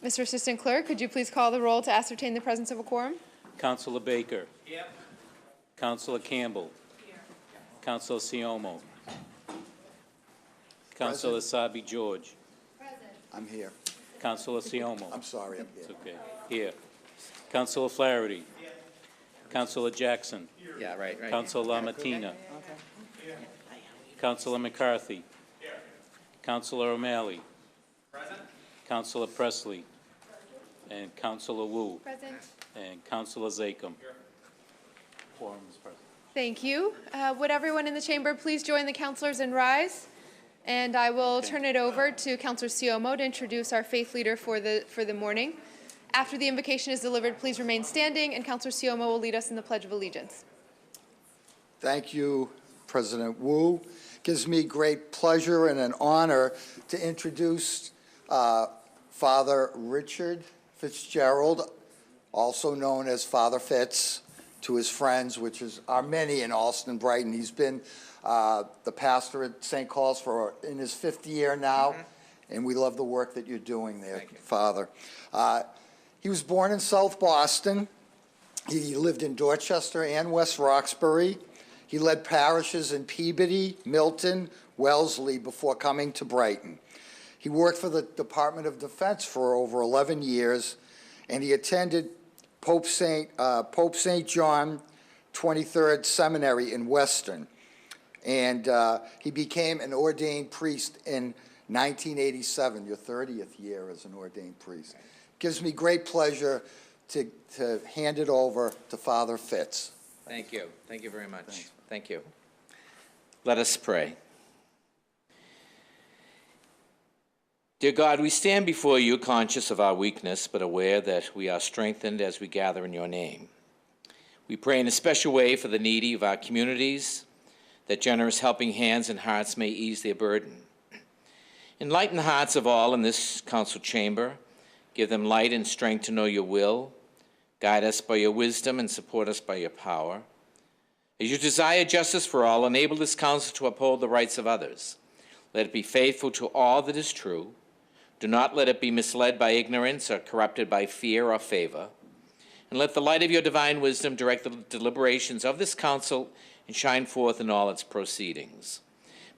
Mr. Assistant Clerk, could you please call the roll to ascertain the presence of a quorum? Councilor Baker. Here. Councilor Campbell. Here. Councilor Siomo. Councilor Sabi George. Present. I'm here. Councilor Siomo. I'm sorry, I'm here. It's okay. Here. Councilor Flaherty. Here. Councilor Jackson. Yeah, right. Councilor LaMattina. Councilor McCarthy. Here. Councilor O'Malley. Present. Councilor Presley. And Councilor Wu. Present. And Councilor Zachem. Here. Quorum is present. Thank you. Would everyone in the chamber please join the councilors and rise? And I will turn it over to Councilor Siomo to introduce our faith leader for the morning. After the invocation is delivered, please remain standing, and Councilor Siomo will lead us in the Pledge of Allegiance. Thank you, President Wu. It gives me great pleasure and an honor to introduce Father Richard Fitzgerald, also known as Father Fitz, to his friends, which are many in Allston Brighton. He's been the pastor at St. Paul's in his 5th year now, and we love the work that you're doing there, Father. He was born in South Boston. He lived in Dorchester and West Roxbury. He led parishes in Peabody, Milton, Wellesley before coming to Brighton. He worked for the Department of Defense for over 11 years, and he attended Pope St. John 23rd Seminary in Weston. And he became an ordained priest in 1987, your 30th year as an ordained priest. Gives me great pleasure to hand it over to Father Fitz. Thank you. Thank you very much. Thanks. Thank you. Let us pray. Dear God, we stand before you conscious of our weakness, but aware that we are strengthened as we gather in your name. We pray in a special way for the needy of our communities, that generous helping hands and hearts may ease their burden. Enlighten the hearts of all in this council chamber. Give them light and strength to know your will. Guide us by your wisdom and support us by your power. As you desire justice for all, enable this council to uphold the rights of others. Let it be faithful to all that is true. Do not let it be misled by ignorance or corrupted by fear or favor. And let the light of your divine wisdom direct the deliberations of this council and shine forth in all its proceedings.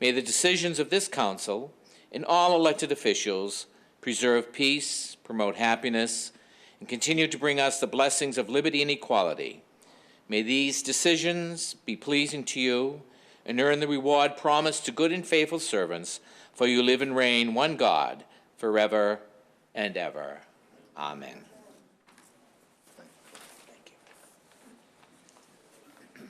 May the decisions of this council and all elected officials preserve peace, promote happiness, and continue to bring us the blessings of liberty and equality. May these decisions be pleasing to you and earn the reward promised to good and faithful servants, for you live and reign one God, forever and ever. Amen. Thank you.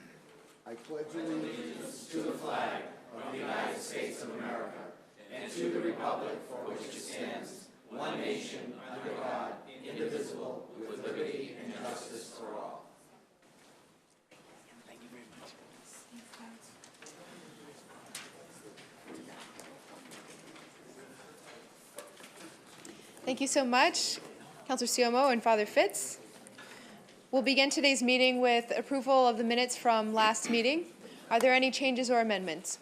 I pledge allegiance to the flag of the United States of America and to the republic for which it stands, one nation, under God, indivisible, with liberty and justice for all. Thank you very much. Thank you so much, Councilor Siomo and Father Fitz. We'll begin today's meeting with approval of the minutes from last meeting. Are there any changes or amendments?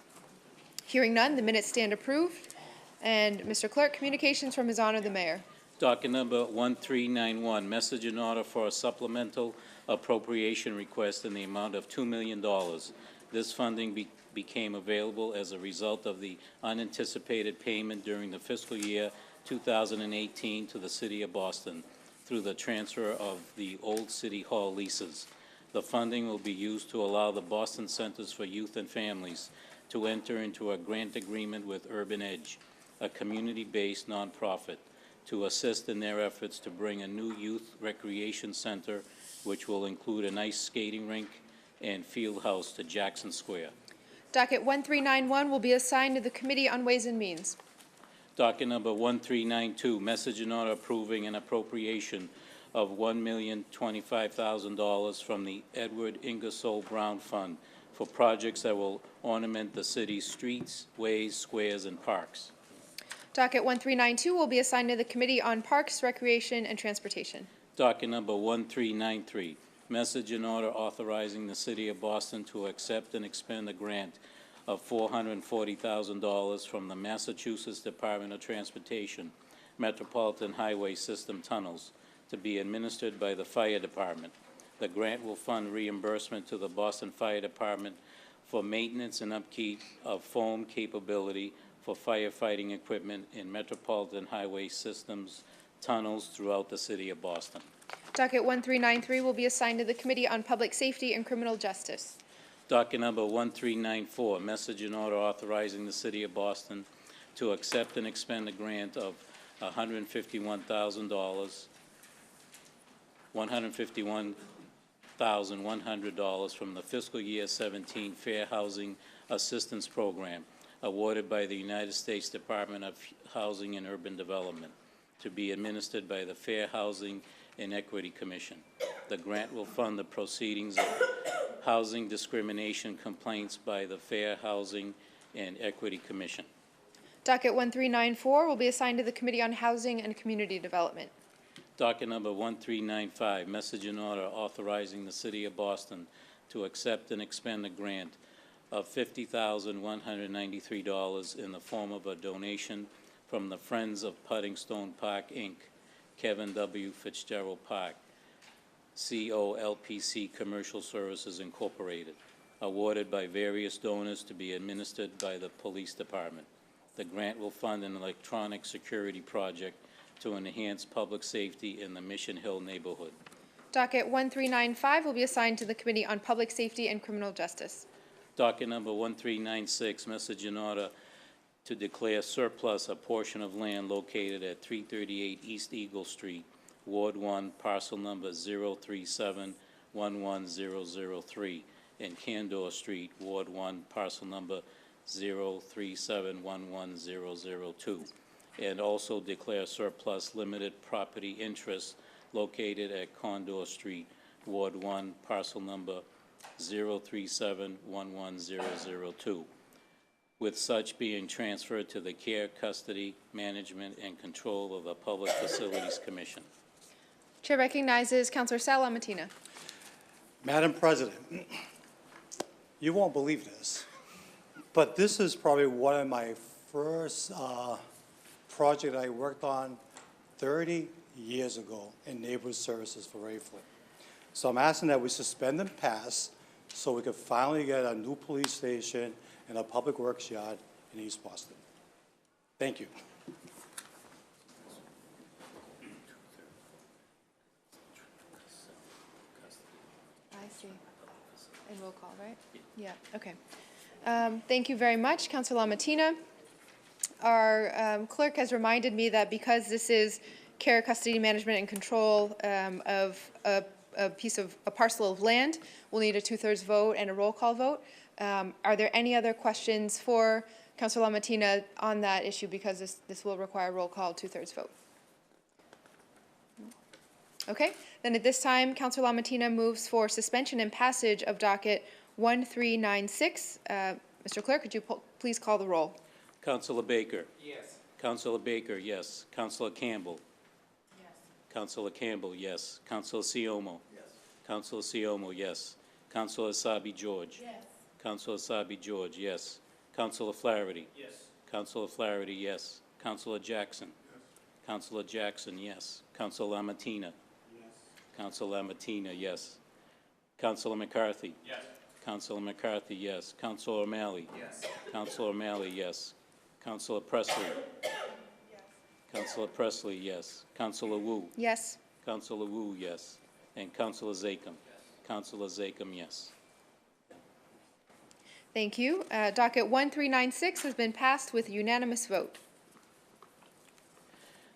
Hearing none, the minutes stand approved. And Mr. Clerk, communications from His Honor the Mayor. Docket number 1391, message in order for a supplemental appropriation request in the amount of $2 million. This funding became available as a result of the unanticipated payment during the fiscal year 2018 to the City of Boston through the transfer of the old City Hall leases. The funding will be used to allow the Boston Centers for Youth and Families to enter into a grant agreement with Urban Edge, a community-based nonprofit, to assist in their efforts to bring a new youth recreation center, which will include an ice skating rink and field house, to Jackson Square. Docket 1391 will be assigned to the Committee on Ways and Means. Docket number 1392, message in order approving an appropriation of $1,025,000 from the Edward Ingersoll Brown Fund for projects that will ornament the city's streets, ways, squares, and parks. Docket 1392 will be assigned to the Committee on Parks, Recreation, and Transportation. Docket number 1393, message in order authorizing the City of Boston to accept and expend a grant of $440,000 from the Massachusetts Department of Transportation Metropolitan Highway System tunnels to be administered by the Fire Department. The grant will fund reimbursement to the Boston Fire Department for maintenance and upkeep of foam capability for firefighting equipment in Metropolitan Highway Systems tunnels throughout the city of Boston. Docket 1393 will be assigned to the Committee on Public Safety and Criminal Justice. Docket number 1394, message and order authorizing the city of Boston to accept and expend a grant of $151,000, $151,100 from the fiscal year 17 Fair Housing Assistance Program awarded by the United States Department of Housing and Urban Development to be administered by the Fair Housing and Equity Commission. The grant will fund the proceedings of housing discrimination complaints by the Fair Housing and Equity Commission. Docket 1394 will be assigned to the Committee on Housing and Community Development. Docket number 1395, message and order authorizing the city of Boston to accept and expend a grant of $50,193 in the form of a donation from the Friends of Puddingstone Park, Inc., Kevin W. Fitzgerald Park, COLPC Commercial Services Incorporated, awarded by various donors to be administered by the Police Department. The grant will fund an electronic security project to enhance public safety in the Mission Hill neighborhood. Docket 1395 will be assigned to the Committee on Public Safety and Criminal Justice. Docket number 1396, message in order to declare surplus a portion of land located at 338 East Eagle Street, Ward 1, parcel number 037-11003, and Candor Street, Ward 1, parcel number 037-11002, and also declare surplus limited property interest located at Condor Street, Ward 1, parcel number 037-11002, with such being transferred to the care, custody, management, and control of the Public Facilities Commission. Chair recognizes Councilor Sal Lamatina. Madam President, you won't believe this, but this is probably one of my first project I worked on 30 years ago in neighborhood services for Rayford. So I'm asking that we suspend and pass so we can finally get a new police station and a public works yard in East Boston. Thank you. I see. And roll call, right? Yeah, okay. Thank you very much, Councilor Lamatina. Our clerk has reminded me that because this is care, custody, management, and control of a parcel of land, we'll need a 2/3 vote and a roll call vote. Are there any other questions for Councilor Lamatina on that issue, because this will require a roll call 2/3 vote? Okay, then at this time, Councilor Lamatina moves for suspension and passage of docket 1396. Mr. Clerk, could you please call the roll? Councilor Baker. Yes. Councilor Baker, yes. Councilor Campbell. Yes. Councilor Campbell, yes. Councilor Siomo. Yes. Councilor Siomo, yes. Councilor Asabi George. Yes. Councilor Asabi George, yes. Councilor Flaherty. Yes. Councilor Flaherty, yes. Councilor Jackson. Yes. Councilor Jackson, yes. Councilor Lamatina. Yes. Councilor Lamatina, yes. Councilor McCarthy. Yes. Councilor McCarthy, yes. Councilor O'Malley. Yes. Councilor O'Malley, yes. Councilor Presley. Councilor Presley, yes. Councilor Wu. Yes. Councilor Wu, yes. And Councilor Zachem. Councilor Zachem, yes. Thank you. Docket 1396 has been passed with a unanimous vote.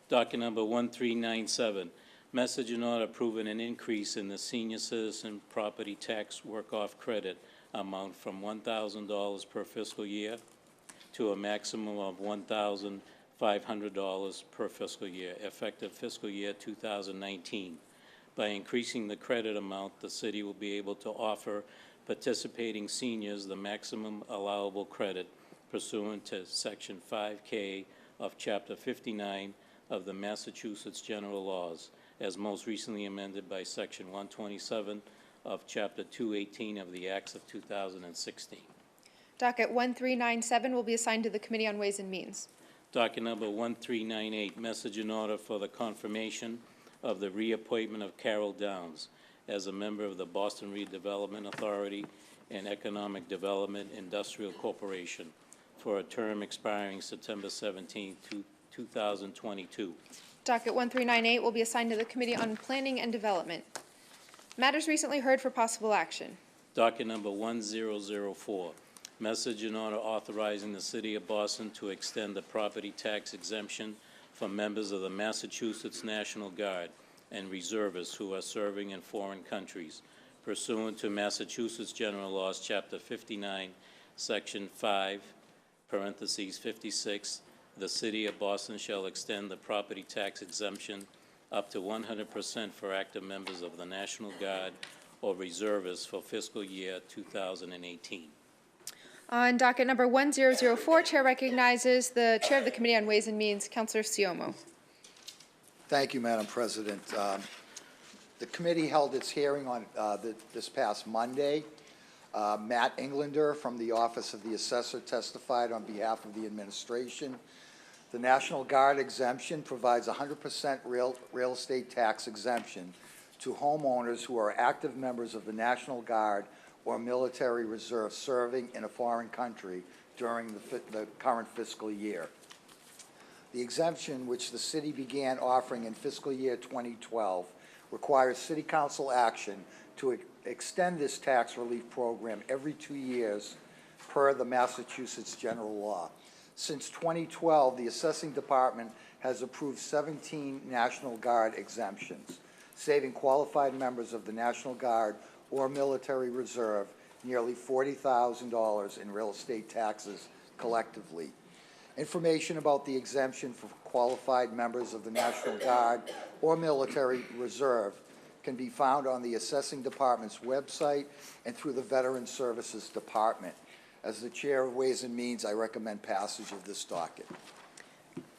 Docket number 1397, message in order approving an increase in the senior citizen property tax work-off credit amount from $1,000 per fiscal year to a maximum of $1,500 per fiscal year, effective fiscal year 2019. By increasing the credit amount, the city will be able to offer participating seniors the maximum allowable credit pursuant to Section 5K of Chapter 59 of the Massachusetts General Laws, as most recently amended by Section 127 of Chapter 218 of the Acts of 2016. Docket 1397 will be assigned to the Committee on Ways and Means. Docket number 1398, message in order for the confirmation of the reappointment of Carol Downs as a member of the Boston Redevelopment Authority and Economic Development Industrial Corporation for a term expiring September 17, 2022. Docket 1398 will be assigned to the Committee on Planning and Development. Matters recently heard for possible action. Docket number 1004, message in order authorizing the City of Boston to extend the property tax exemption for members of the Massachusetts National Guard and reservists who are serving in foreign countries pursuant to Massachusetts General Laws, Chapter 59, Section 5, parentheses 56. The City of Boston shall extend the property tax exemption up to 100% for active members of the National Guard or reservists for fiscal year 2018. On docket number 1004, Chair recognizes the Chair of the Committee on Ways and Means, Councilor Siomo. Thank you, Madam President. The committee held its hearing on this past Monday. Matt Englander from the Office of the Assessor testified on behalf of the administration. The National Guard exemption provides 100% real estate tax exemption to homeowners who are active members of the National Guard or military reserve serving in a foreign country during the current fiscal year. The exemption, which the city began offering in fiscal year 2012, requires City Council action to extend this tax relief program every 2 years per the Massachusetts General Law. Since 2012, the Assessing Department has approved 17 National Guard exemptions, saving qualified members of the National Guard or military reserve nearly $40,000 in real estate taxes collectively. Information about the exemption for qualified members of the National Guard or military reserve can be found on the Assessing Department's website and through the Veteran Services Department. As the Chair of Ways and Means, I recommend passage of this docket.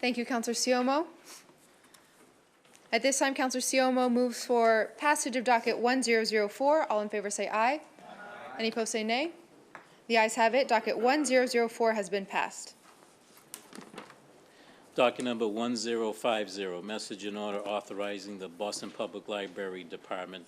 Thank you, Councilor Siomo. At this time, Councilor Siomo moves for passage of docket 1004. All in favor say aye. Any opposed say nay. The ayes have it. Docket 1004 has been passed. Docket number 1050, message in order authorizing the Boston Public Library Department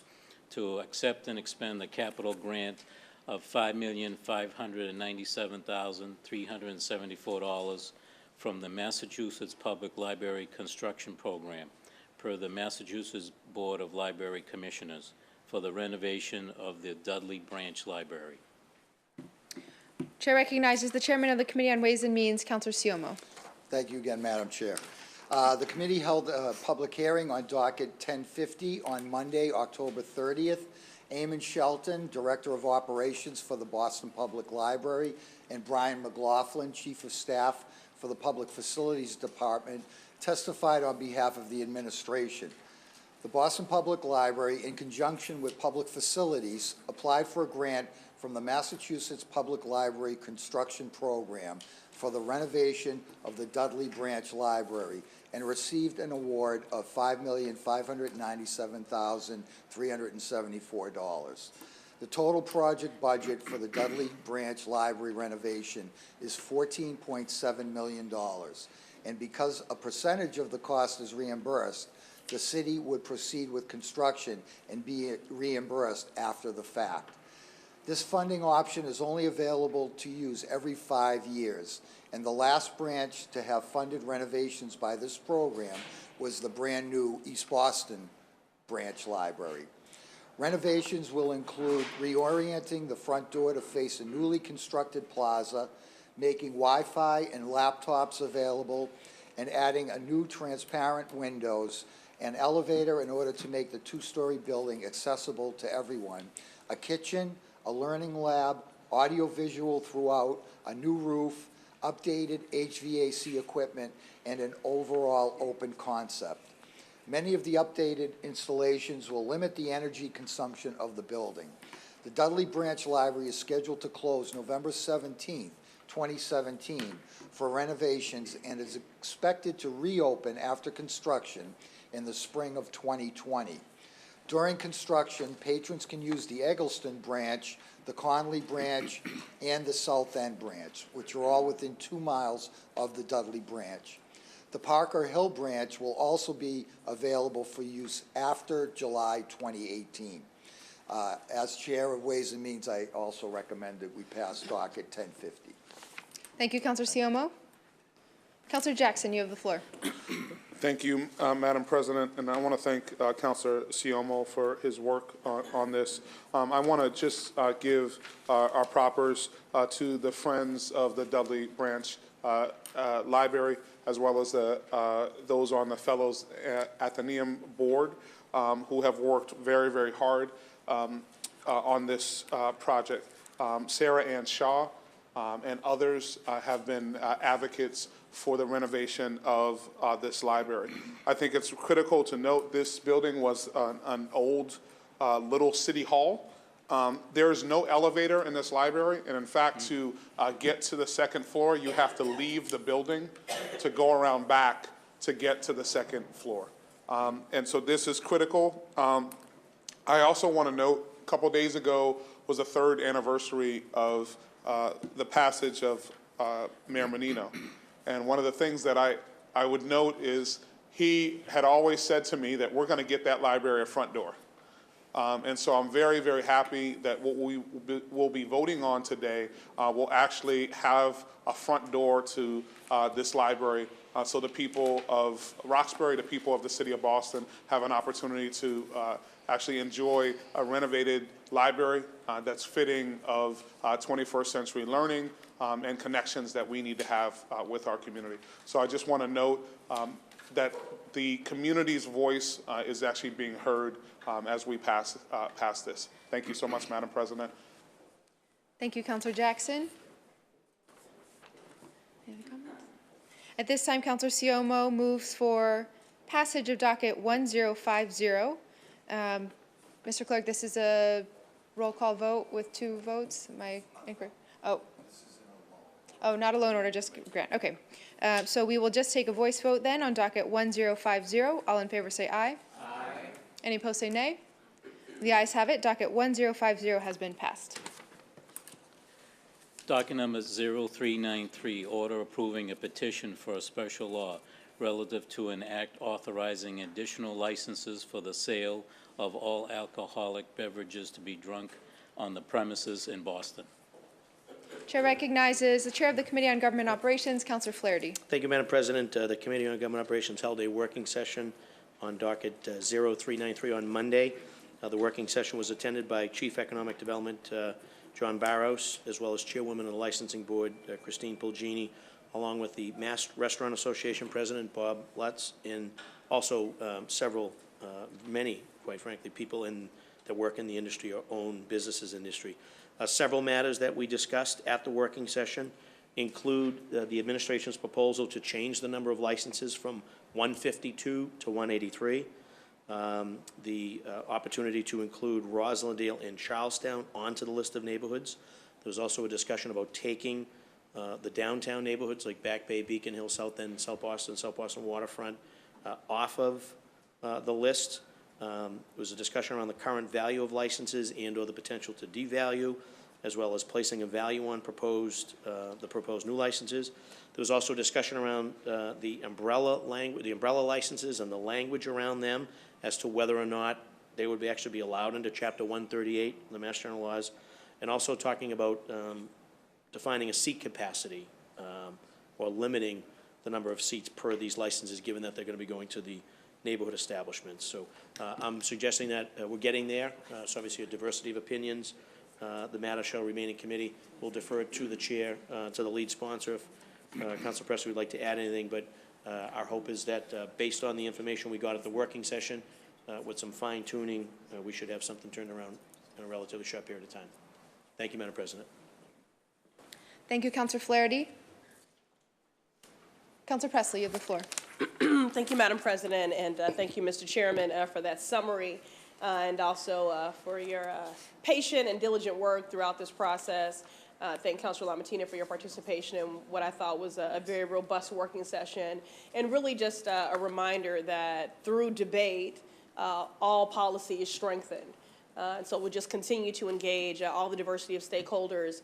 to accept and expend the capital grant of $5,597,374 from the Massachusetts Public Library Construction Program per the Massachusetts Board of Library Commissioners for the renovation of the Dudley Branch Library. Chair recognizes the Chairman of the Committee on Ways and Means, Councilor Siomo. Thank you again, Madam Chair. The committee held a public hearing on docket 1050 on Monday, October 30th. Eamon Shelton, Director of Operations for the Boston Public Library, and Brian McLaughlin, Chief of Staff for the Public Facilities Department, testified on behalf of the administration. The Boston Public Library, in conjunction with Public Facilities, applied for a grant from the Massachusetts Public Library Construction Program for the renovation of the Dudley Branch Library and received an award of $5,597,374. The total project budget for the Dudley Branch Library renovation is $14.7 million. And because a percentage of the cost is reimbursed, the city would proceed with construction and be reimbursed after the fact. This funding option is only available to use every 5 years, and the last branch to have funded renovations by this program was the brand-new East Boston Branch Library. Renovations will include reorienting the front door to face a newly constructed plaza, making Wi-Fi and laptops available, and adding a new transparent windows, an elevator in order to make the two-story building accessible to everyone, a kitchen, a learning lab, audio-visual throughout, a new roof, updated HVAC equipment, and an overall open concept. Many of the updated installations will limit the energy consumption of the building. The Dudley Branch Library is scheduled to close November 17, 2017, for renovations and is expected to reopen after construction in the spring of 2020. During construction, patrons can use the Eggleston branch, the Conley branch, and the South End branch, which are all within 2 miles of the Dudley branch. The Parker Hill branch will also be available for use after July 2018. As Chair of Ways and Means, I also recommend that we pass docket 1050. Thank you, Counselor Siomo. Counselor Jackson, you have the floor. Thank you, Madam President, and I want to thank Councilor Siomo for his work on this. I want to just give our propers to the Friends of the Dudley Branch Library, as well as those on the Fellows Athenaeum Board who have worked very, very hard on this project. Sarah Ann Shaw and others have been advocates for the renovation of this library. I think it's critical to note this building was an old little city hall. There is no elevator in this library, and in fact, to get to the second floor, you have to leave the building to go around back to get to the second floor. And so this is critical. I also want to note, a couple days ago was the 3rd anniversary of the passage of Mayor Menino. And one of the things that I would note is he had always said to me that we're going to get that library a front door. And so I'm very, very happy that what we will be voting on today will actually have a front door to this library, so the people of Roxbury, the people of the city of Boston, have an opportunity to actually enjoy a renovated library that's fitting of 21st century learning and connections that we need to have with our community. So I just want to note that the community's voice is actually being heard as we pass this. Thank you so much, Madam President. Thank you, Counselor Jackson. Any other comments? At this time, Counselor Siomo moves for passage of docket 1050. Mr. Clerk, this is a roll call vote with 2 votes. Am I incorrect? Oh, not a loan order, just grant. Okay. So we will just take a voice vote then on docket 1050. All in favor say aye. Aye. Any opposed say nay. The ayes have it. Docket 1050 has been passed. Docket number 0393, order approving a petition for a special law relative to an act authorizing additional licenses for the sale of all alcoholic beverages to be drunk on the premises in Boston. Chair recognizes the Chair of the Committee on Government Operations, Councillor Flaherty. Thank you, Madam President. The Committee on Government Operations held a working session on docket 0393 on Monday. The working session was attended by Chief Economic Development John Barros, as well as Chairwoman of the Licensing Board, Christine Pulgini, along with the Mass Restaurant Association President, Bob Lutz, and also many, quite frankly, people that work in the industry or own businesses in the industry. Several matters that we discussed at the working session include the administration's proposal to change the number of licenses from 152 to 183, the opportunity to include Roslindale and Charlestown onto the list of neighborhoods. There was also a discussion about taking the downtown neighborhoods like Back Bay, Beacon Hill, South End, South Boston Waterfront off of the list. There was a discussion around the current value of licenses and or the potential to devalue, as well as placing a value on the proposed new licenses. There was also a discussion around the umbrella licenses and the language around them as to whether or not they would actually be allowed under Chapter 138 of the Mass General Laws, and also talking about defining a seat capacity or limiting the number of seats per these licenses, given that they're going to be going to the neighborhood establishments. So I'm suggesting that we're getting there. So obviously a diversity of opinions. The matter shall remain in committee. We'll defer it to the chair, to the lead sponsor. If Council Presser would like to add anything, but our hope is that based on the information we got at the working session, with some fine tuning, we should have something turned around in a relatively short period of time. Thank you, Madam President. Thank you, Councillor Flaherty. Councillor Presley, you have the floor. Thank you, Madam President, and thank you, Mr. Chairman, for that summary and also for your patient and diligent work throughout this process. Thank Councilor LaMattina for your participation in what I thought was a very robust working session, and really just a reminder that through debate, all policy is strengthened. And so we'll just continue to engage all the diversity of stakeholders.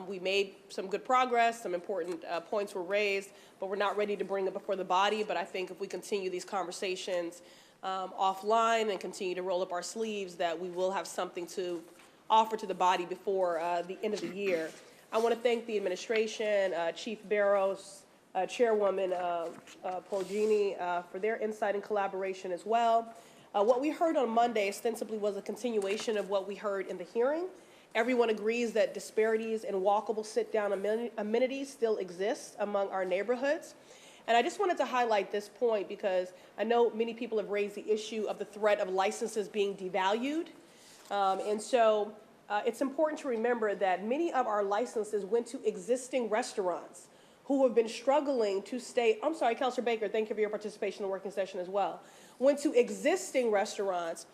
We made some good progress, some important points were raised, but we're not ready to bring it before the body. But I think if we continue these conversations offline and continue to roll up our sleeves, that we will have something to offer to the body before the end of the year. I want to thank the administration, Chief Barros, Chairwoman Polgini, for their insight and collaboration as well. What we heard on Monday ostensibly was a continuation of what we heard in the hearing. Everyone agrees that disparities in walkable sit-down amenities still exist among our neighborhoods. And I just wanted to highlight this point because I know many people have raised the issue of the threat of licenses being devalued. And so it's important to remember that many of our licenses went to existing restaurants who have been struggling to stay, I'm sorry, Councilor Baker, thank you for your participation in the working session as well, went to existing restaurants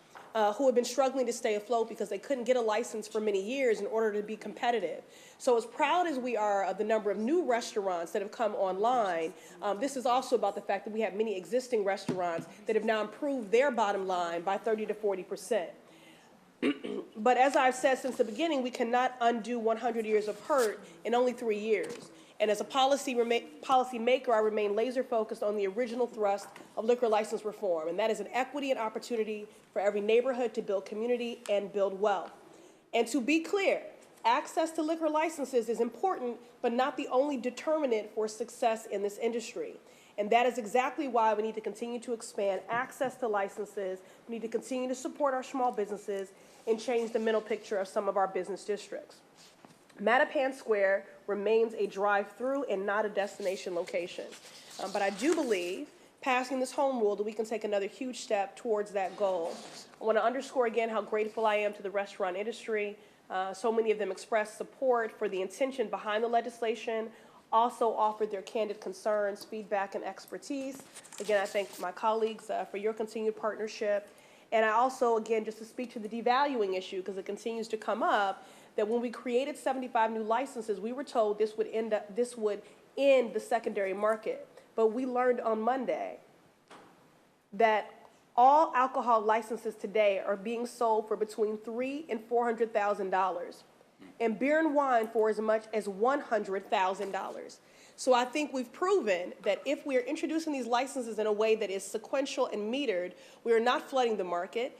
who have been struggling to stay afloat because they couldn't get a license for many years in order to be competitive. So as proud as we are of the number of new restaurants that have come online, this is also about the fact that we have many existing restaurants that have now improved their bottom line by 30 to 40%. But as I've said since the beginning, we cannot undo 100 years of hurt in only 3 years. And as a policymaker, I remain laser focused on the original thrust of liquor license reform, and that is an equity and opportunity for every neighborhood to build community and build wealth. And to be clear, access to liquor licenses is important, but not the only determinant for success in this industry. And that is exactly why we need to continue to expand access to licenses. We need to continue to support our small businesses and change the mental picture of some of our business districts. Mattapan Square remains a drive-through and not a destination location. But I do believe, passing this home rule, that we can take another huge step towards that goal. I want to underscore again how grateful I am to the restaurant industry. So many of them expressed support for the intention behind the legislation, also offered their candid concerns, feedback, and expertise. Again, I thank my colleagues for your continued partnership. And I also, again, just to speak to the devaluing issue, because it continues to come up, that when we created 75 new licenses, we were told this would end the secondary market. But we learned on Monday that all alcohol licenses today are being sold for between $300,000 and $400,000, and beer and wine for as much as $100,000. So I think we've proven that if we are introducing these licenses in a way that is sequential and metered, we are not flooding the market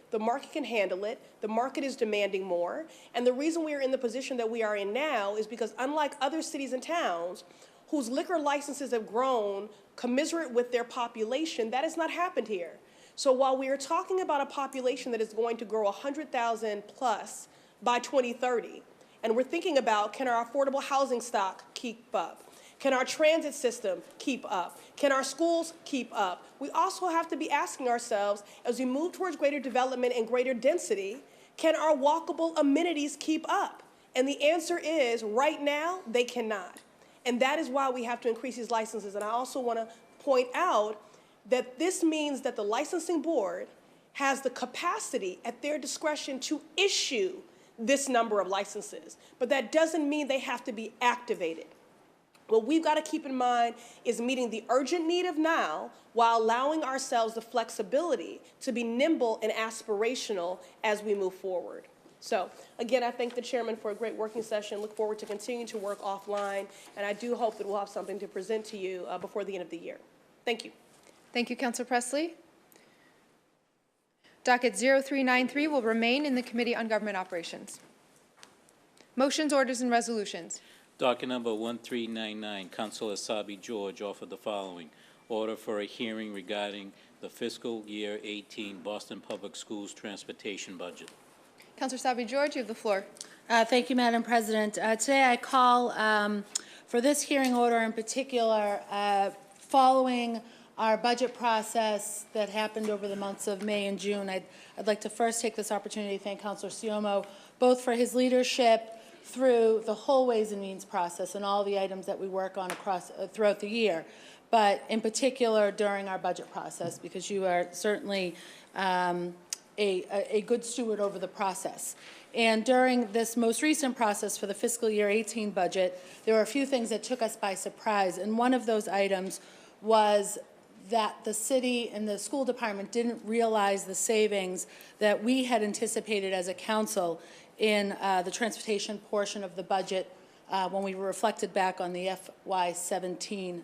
can handle it, the market is demanding more, and the reason we are in the position that we are in now is because unlike other cities and towns whose liquor licenses have grown commensurate with their population, that has not happened here. So while we are talking about a population that is going to grow 100,000 plus by 2030, and we're thinking about, can our affordable housing stock keep up? Can our transit system keep up? Can our schools keep up? We also have to be asking ourselves, as we move towards greater development and greater density, can our walkable amenities keep up? And the answer is, right now, they cannot. And that is why we have to increase these licenses. And I also want to point out that this means that the licensing board has the capacity at their discretion to issue this number of licenses. But that doesn't mean they have to be activated. What we've got to keep in mind is meeting the urgent need of now while allowing ourselves the flexibility to be nimble and aspirational as we move forward. So, again, I thank the chairman for a great working session. Look forward to continuing to work offline, and I do hope that we'll have something to present to you before the end of the year. Thank you. Thank you, Councilor Presley. Docket 0393 will remain in the Committee on Government Operations. Motions, orders, and resolutions. Docket number 1399, Councilor Asabi George offered the following. Order for a hearing regarding the fiscal year 18 Boston Public Schools transportation budget. Councilor Asabi George, you have the floor. Thank you, Madam President. Today I call for this hearing order in particular following our budget process that happened over the months of May and June. I'd like to first take this opportunity to thank Councilor Siomo both for his leadership through the whole Ways and Means process and all the items that we work on throughout the year, but in particular during our budget process, because you are certainly a good steward over the process. And during this most recent process for the fiscal year 18 budget, there were a few things that took us by surprise, and one of those items was that the city and the school department didn't realize the savings that we had anticipated as a council in the transportation portion of the budget when we reflected back on the FY17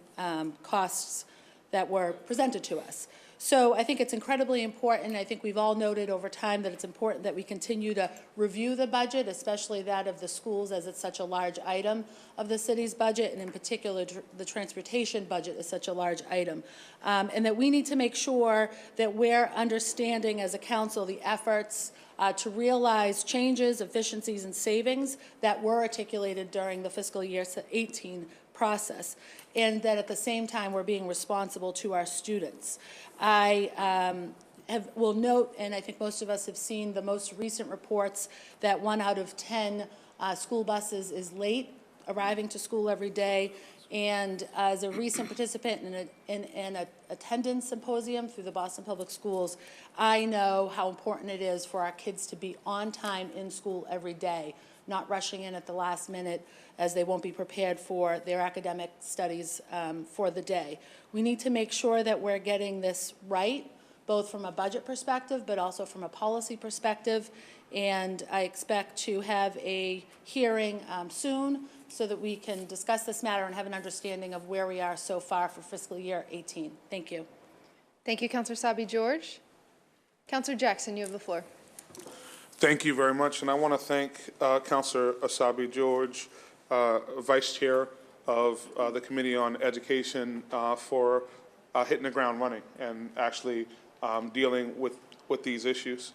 costs that were presented to us. So I think it's incredibly important. I think we've all noted over time that it's important that we continue to review the budget, especially that of the schools, as it's such a large item of the city's budget, and in particular, the transportation budget is such a large item. And that we need to make sure that we're understanding as a council the efforts to realize changes, efficiencies, and savings that were articulated during the fiscal year 18 process, and that at the same time we're being responsible to our students. I will note, and I think most of us have seen the most recent reports, that 1 out of 10 school buses is late arriving to school every day. And as a recent participant in an attendance symposium through the Boston Public Schools, I know how important it is for our kids to be on time in school every day, not rushing in at the last minute as they won't be prepared for their academic studies for the day. We need to make sure that we're getting this right, both from a budget perspective, but also from a policy perspective. And I expect to have a hearing soon so that we can discuss this matter and have an understanding of where we are so far for fiscal year 18. Thank you. Thank you, Councillor Asabi-George. Councillor Jackson, you have the floor. Thank you very much, and I want to thank Councillor Asabi-George, Vice Chair of the Committee on Education, for hitting the ground running and actually dealing with these issues.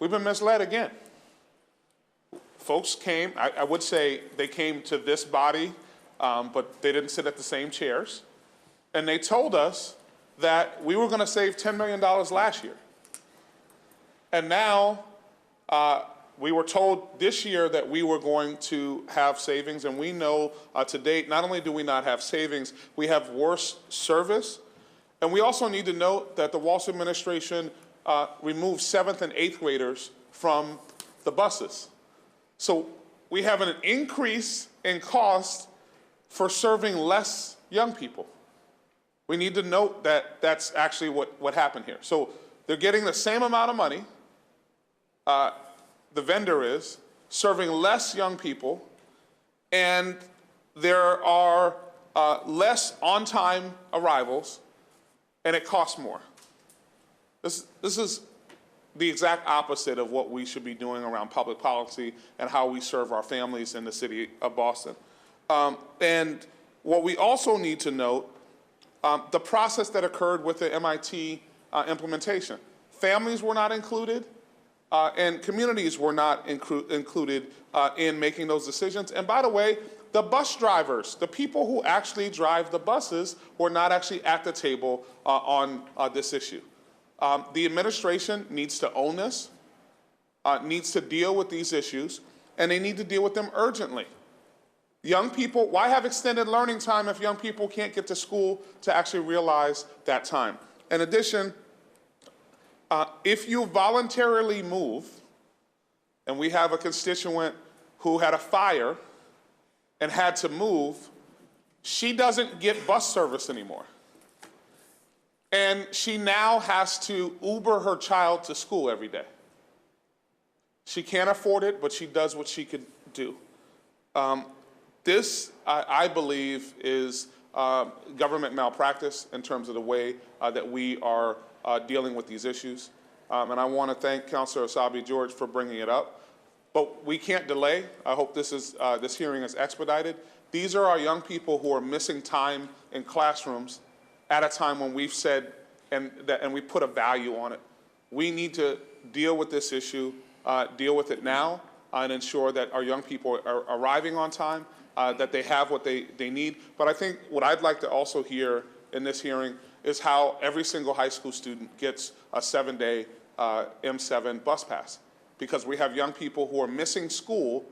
We've been misled again. Folks came, I would say they came to this body, but they didn't sit at the same chairs, and they told us that we were going to save $10 million last year. And now we were told this year that we were going to have savings, and we know to date, not only do we not have savings, we have worse service. And we also need to note that the Walsh administration removed 7th and 8th graders from the buses. So we have an increase in cost for serving less young people. We need to note that that's actually what happened here. So they're getting the same amount of money, the vendor is, serving less young people, and there are less on-time arrivals, and it costs more. This is the exact opposite of what we should be doing around public policy and how we serve our families in the city of Boston. And what we also need to note, the process that occurred with the MIT implementation. Families were not included, and communities were not included in making those decisions. And by the way, the bus drivers, the people who actually drive the buses, were not actually at the table on this issue. The administration needs to own this, needs to deal with these issues, and they need to deal with them urgently. Young people, why have extended learning time if young people can't get to school to actually realize that time? In addition, if you voluntarily move, and we have a constituent who had a fire and had to move, she doesn't get bus service anymore. And she now has to Uber her child to school every day. She can't afford it, but she does what she could do. This, I believe, is government malpractice in terms of the way that we are dealing with these issues. And I want to thank Councillor Asabi-George for bringing it up. But we can't delay. I hope this hearing is expedited. These are our young people who are missing time in classrooms at a time when we've said, and we put a value on it. We need to deal with this issue, deal with it now, and ensure that our young people are arriving on time, that they have what they need. But I think what I'd like to also hear in this hearing is how every single high school student gets a 7-day M7 bus pass. Because we have young people who are missing school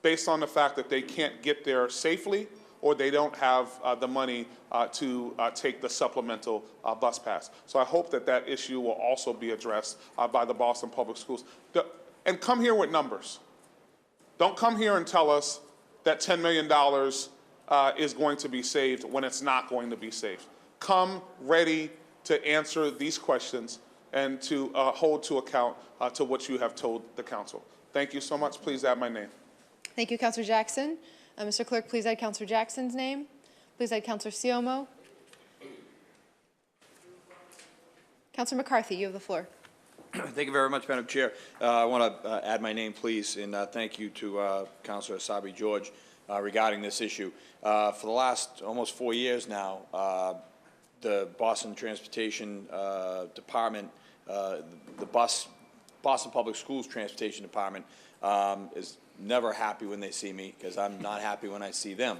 based on the fact that they can't get there safely, or they don't have the money to take the supplemental bus pass. So I hope that that issue will also be addressed by the Boston Public Schools. And come here with numbers. Don't come here and tell us that $10 million is going to be saved when it's not going to be saved. come ready to answer these questions and to hold to account to what you have told the council. Thank you so much. Please add my name. Thank you, Councilor Jackson. Mr. Clerk, please add Councilor Jackson's name. Please add Councilor Siomo. Councilor McCarthy, you have the floor. Thank you very much, Madam Chair. I want to add my name, please, and thank you to Councilor Sabri George regarding this issue. For the last almost 4 years now, the Boston Transportation Department, the Boston Public Schools Transportation Department is never happy when they see me, because I'm not happy when I see them.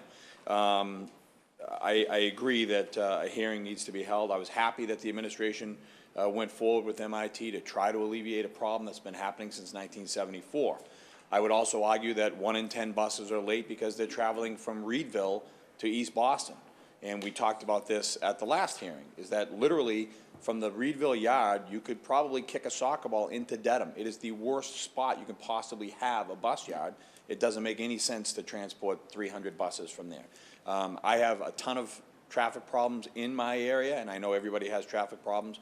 I agree that a hearing needs to be held. I was happy that the administration went forward with MIT to try to alleviate a problem that's been happening since 1974. I would also argue that 1 in 10 buses are late because they're traveling from Reedville to East Boston. And we talked about this at the last hearing, is that literally from the Reedville yard, you could probably kick a soccer ball into Dedham. It is the worst spot you can possibly have a bus yard. It doesn't make any sense to transport 300 buses from there. I have a ton of traffic problems in my area, and I know everybody has traffic problems.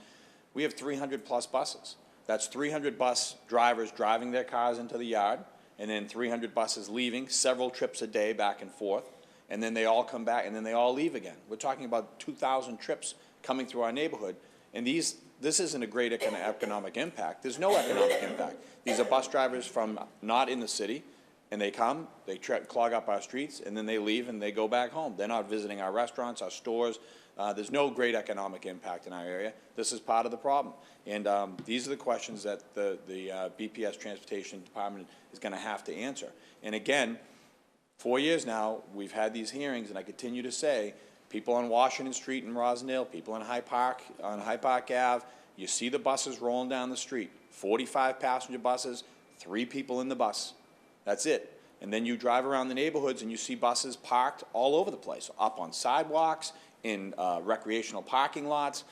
We have 300 plus buses. That's 300 bus drivers driving their cars into the yard, and then 300 buses leaving several trips a day back and forth, and then they all come back, and then they all leave again. We're talking about 2,000 trips coming through our neighborhood, and this isn't a great economic impact. There's no economic impact. These are bus drivers from not in the city, and they come, they clog up our streets, and then they leave and they go back home. They're not visiting our restaurants, our stores. There's no great economic impact in our area. This is part of the problem. And these are the questions that the BPS Transportation Department is going to have to answer. And again, 4 years now, we've had these hearings, and I continue to say, people on Washington Street in Rosendale, people on Hyde Park Ave, you see the buses rolling down the street, 45 passenger buses, 3 people in the bus. That's it. And then you drive around the neighborhoods and you see buses parked all over the place, up on sidewalks, in recreational parking lots.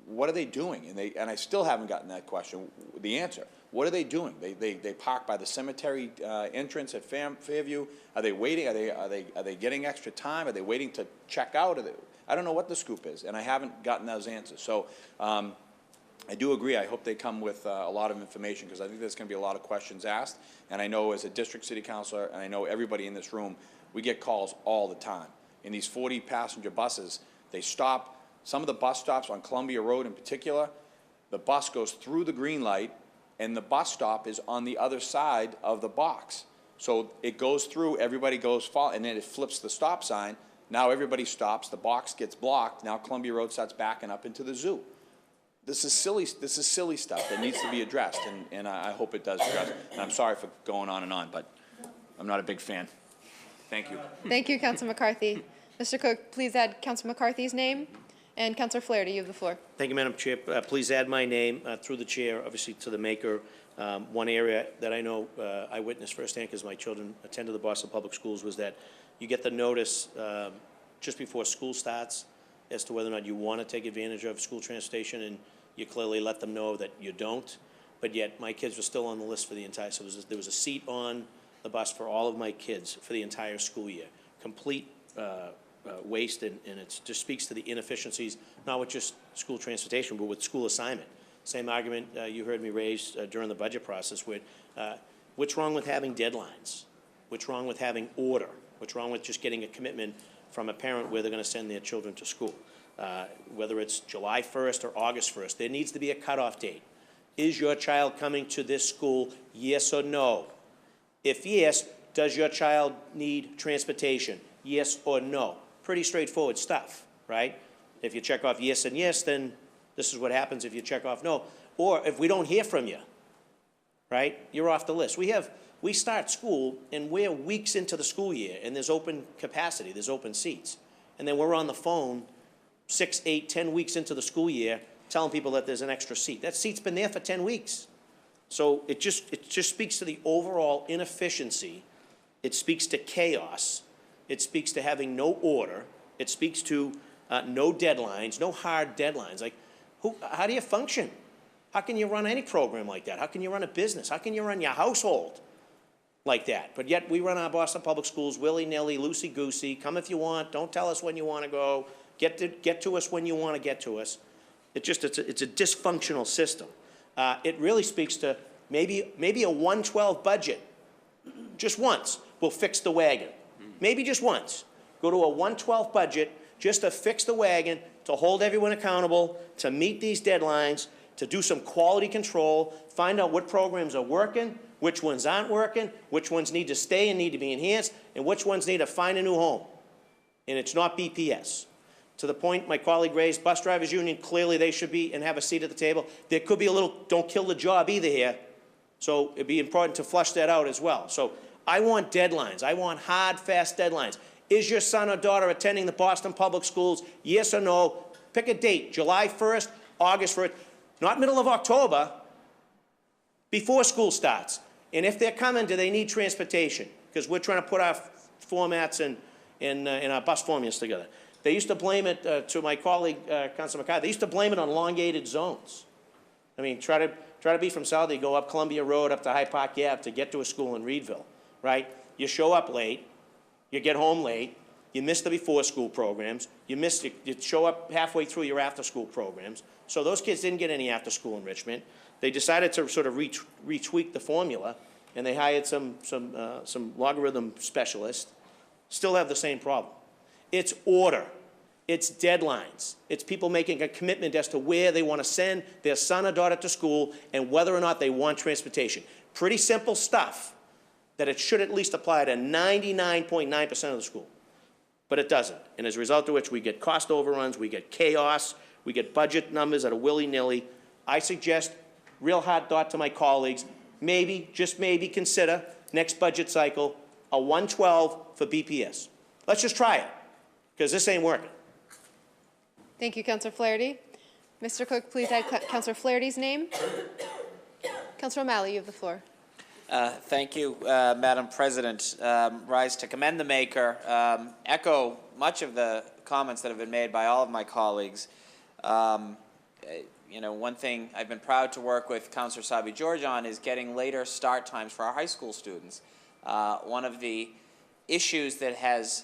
What are they doing? And I still haven't gotten that question, the answer. What are they doing? They park by the cemetery entrance at Fairview. Are they waiting? Are they getting extra time? Are they waiting to check out? I don't know what the scoop is, and I haven't gotten those answers. So I do agree. I hope they come with a lot of information, because I think there's going to be a lot of questions asked. And I know as a district city councilor, and I know everybody in this room, we get calls all the time. In these 40 passenger buses, they stop. Some of the bus stops on Columbia Road in particular, the bus goes through the green light, and the bus stop is on the other side of the box. So it goes through, everybody goes, and then it flips the stop sign. Now everybody stops, the box gets blocked. Now Columbia Road starts backing up into the zoo. This is silly stuff that needs to be addressed, and I hope it does address. And I'm sorry for going on and on, but I'm not a big fan. Thank you. Thank you, Councilor McCarthy. Mr. Cook, please add Councilor McCarthy's name. And Councilor Flaherty, you have the floor. Thank you, Madam Chair. Please add my name through the chair, obviously, to the maker. One area that I know I witnessed firsthand, because my children attended the Boston Public Schools, was that you get the notice just before school starts as to whether or not you want to take advantage of school transportation, and you clearly let them know that you don't. But yet my kids were still on the list for the entire, so there was a seat on the bus for all of my kids for the entire school year. Complete waste, and it just speaks to the inefficiencies, not with just school transportation, but with school assignment. Same argument you heard me raise during the budget process with, what's wrong with having deadlines? What's wrong with having order? What's wrong with just getting a commitment from a parent where they're going to send their children to school? Whether it's July 1st or August 1st, there needs to be a cutoff date. Is your child coming to this school, yes or no? If yes, does your child need transportation, yes or no? Pretty straightforward stuff, right? If you check off yes and yes, then this is what happens if you check off no. Or if we don't hear from you, right, you're off the list. We start school, and we're weeks into the school year, and there's open capacity, there's open seats. And then we're on the phone 6, 8, 10 weeks into the school year telling people that there's an extra seat. That seat's been there for 10 weeks. So it just speaks to the overall inefficiency. It speaks to chaos. It speaks to having no order. It speaks to no deadlines, no hard deadlines. Like, how do you function? How can you run any program like that? How can you run a business? How can you run your household like that? But yet we run our Boston Public Schools willy-nilly, loosey-goosey. Come if you want. Don't tell us when you want to go. Get to us when you want to get to us. It's a dysfunctional system. It really speaks to maybe a 112 budget, just once, will fix the wagon. Maybe just once. Go to a 112 budget just to fix the wagon, to hold everyone accountable, to meet these deadlines, to do some quality control, find out what programs are working, which ones aren't working, which ones need to stay and need to be enhanced, and which ones need to find a new home. And it's not BPS. To the point my colleague raised, Bus Drivers Union, clearly they should be and have a seat at the table. There could be a little don't kill the job either here. So it'd be important to flush that out as well. So I want deadlines. I want hard, fast deadlines. Is your son or daughter attending the Boston Public Schools? Yes or no? Pick a date, July 1st, August 1st, not middle of October, before school starts. And if they're coming, do they need transportation? Because we're trying to put our formats and our bus formulas together. They used to blame it, to my colleague, Councilor McCarthy, they used to blame it on elongated zones. I mean, try to be from Southie, go up Columbia Road, up to High Park Ave to get to a school in Reedville, right? You show up late, you get home late, you miss the before-school programs, you show up halfway through your after-school programs. So those kids didn't get any after-school enrichment. They decided to sort of retweak the formula, and they hired some logarithm specialists. Still have the same problem. It's order. It's deadlines. It's people making a commitment as to where they want to send their son or daughter to school and whether or not they want transportation. Pretty simple stuff that it should at least apply to 99.9% of the school. But it doesn't. And as a result of which we get cost overruns, we get chaos, we get budget numbers that are willy-nilly. I suggest, real hard thought to my colleagues, maybe, just maybe consider next budget cycle a 112 for BPS. Let's just try it, because this ain't working. Thank you, Councillor Flaherty. Mr. Clerk, please add Councillor Flaherty's name. Councillor O'Malley, you have the floor. Thank you, Madam President. Rise to commend the maker. Echo much of the comments that have been made by all of my colleagues. You know, one thing I've been proud to work with Councillor Sabi George on is getting later start times for our high school students. One of the issues that has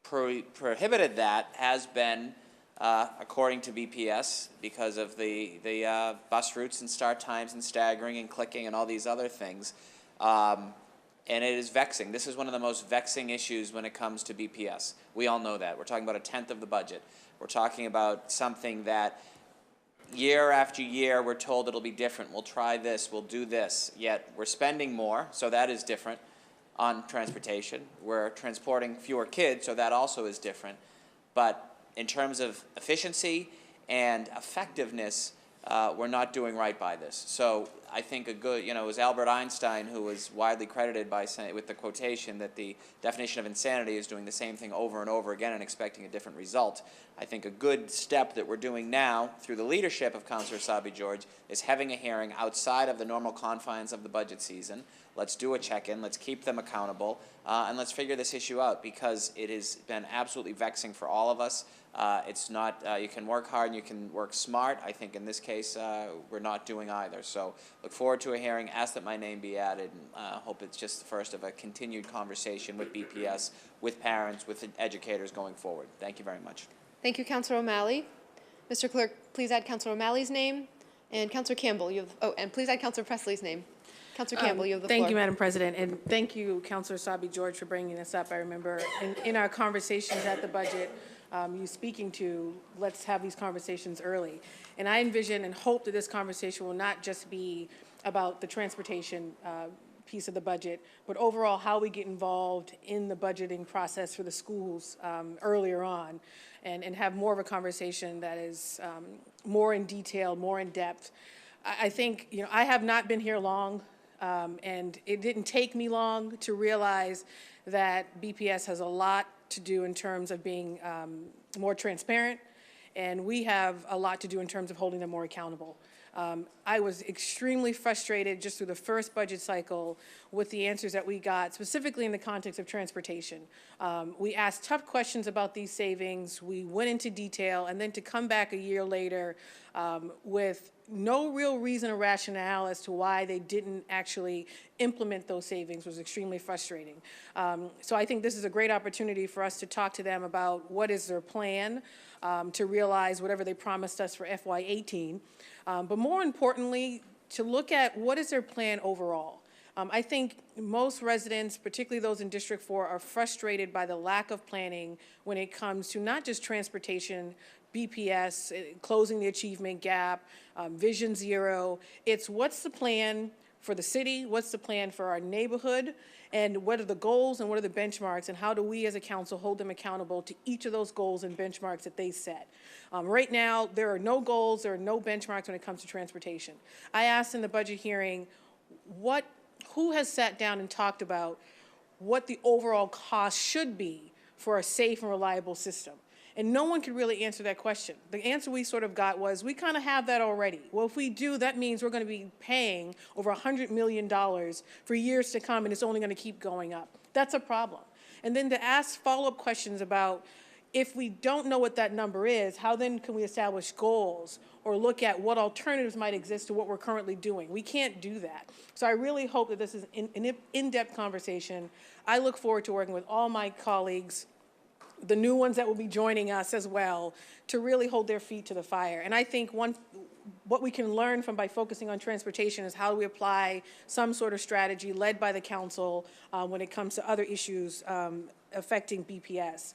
prohibited that has been, according to BPS, because of the bus routes and start times and staggering and clicking and all these other things. And it is vexing. This is one of the most vexing issues when it comes to BPS. We all know that. We're talking about 1/10 of the budget. We're talking about something that year after year we're told it'll be different. We'll try this, we'll do this. Yet we're spending more, so that is different on transportation. We're transporting fewer kids, so that also is different. But in terms of efficiency and effectiveness, we're not doing right by this. So I think a good, you know, it was Albert Einstein who was widely credited by saying, with the quotation that the definition of insanity is doing the same thing over and over again and expecting a different result. I think a good step that we're doing now through the leadership of Councillor Sabi George is having a hearing outside of the normal confines of the budget season. Let's do a check-in, let's keep them accountable, and let's figure this issue out, because it has been absolutely vexing for all of us. It's not, you can work hard and you can work smart. I think in this case, we're not doing either. So look forward to a hearing, ask that my name be added, and hope it's just the first of a continued conversation with BPS, with parents, with educators going forward. Thank you very much. Thank you, Councillor O'Malley. Mr. Clerk, please add Councillor O'Malley's name, and Councillor Campbell, you have, oh, and please add Councillor Presley's name. Councillor Campbell, you have the floor. Thank you, Madam President, and thank you, Councillor Sabi George, for bringing this up. I remember in our conversations at the budget, you speaking to, let's have these conversations early. And I envision and hope that this conversation will not just be about the transportation piece of the budget, but overall how we get involved in the budgeting process for the schools earlier on, and have more of a conversation that is more in detail, more in depth. I think, you know, I have not been here long, and it didn't take me long to realize that BPS has a lot to do in terms of being more transparent, and we have a lot to do in terms of holding them more accountable. I was extremely frustrated just through the first budget cycle with the answers that we got, specifically in the context of transportation. We asked tough questions about these savings, we went into detail, and then to come back a year later with no real reason or rationale as to why they didn't actually implement those savings was extremely frustrating. So I think this is a great opportunity for us to talk to them about what is their plan to realize whatever they promised us for FY18. But more importantly, to look at what is their plan overall. I think most residents, particularly those in District 4, are frustrated by the lack of planning when it comes to not just transportation, BPS, closing the achievement gap, Vision Zero. It's what's the plan for the city, what's the plan for our neighborhood, and what are the goals and what are the benchmarks, and how do we as a council hold them accountable to each of those goals and benchmarks that they set. Right now, there are no goals, there are no benchmarks when it comes to transportation. I asked in the budget hearing, who has sat down and talked about what the overall cost should be for a safe and reliable system? And no one could really answer that question. The answer we sort of got was, we kind of have that already. Well, if we do, that means we're going to be paying over $100 million for years to come, and it's only going to keep going up. That's a problem. And then to ask follow-up questions about, if we don't know what that number is, how then can we establish goals or look at what alternatives might exist to what we're currently doing? We can't do that. So I really hope that this is an in-depth conversation. I look forward to working with all my colleagues, the new ones that will be joining us as well, to really hold their feet to the fire. And I think what we can learn by focusing on transportation is how do we apply some sort of strategy led by the council when it comes to other issues affecting BPS.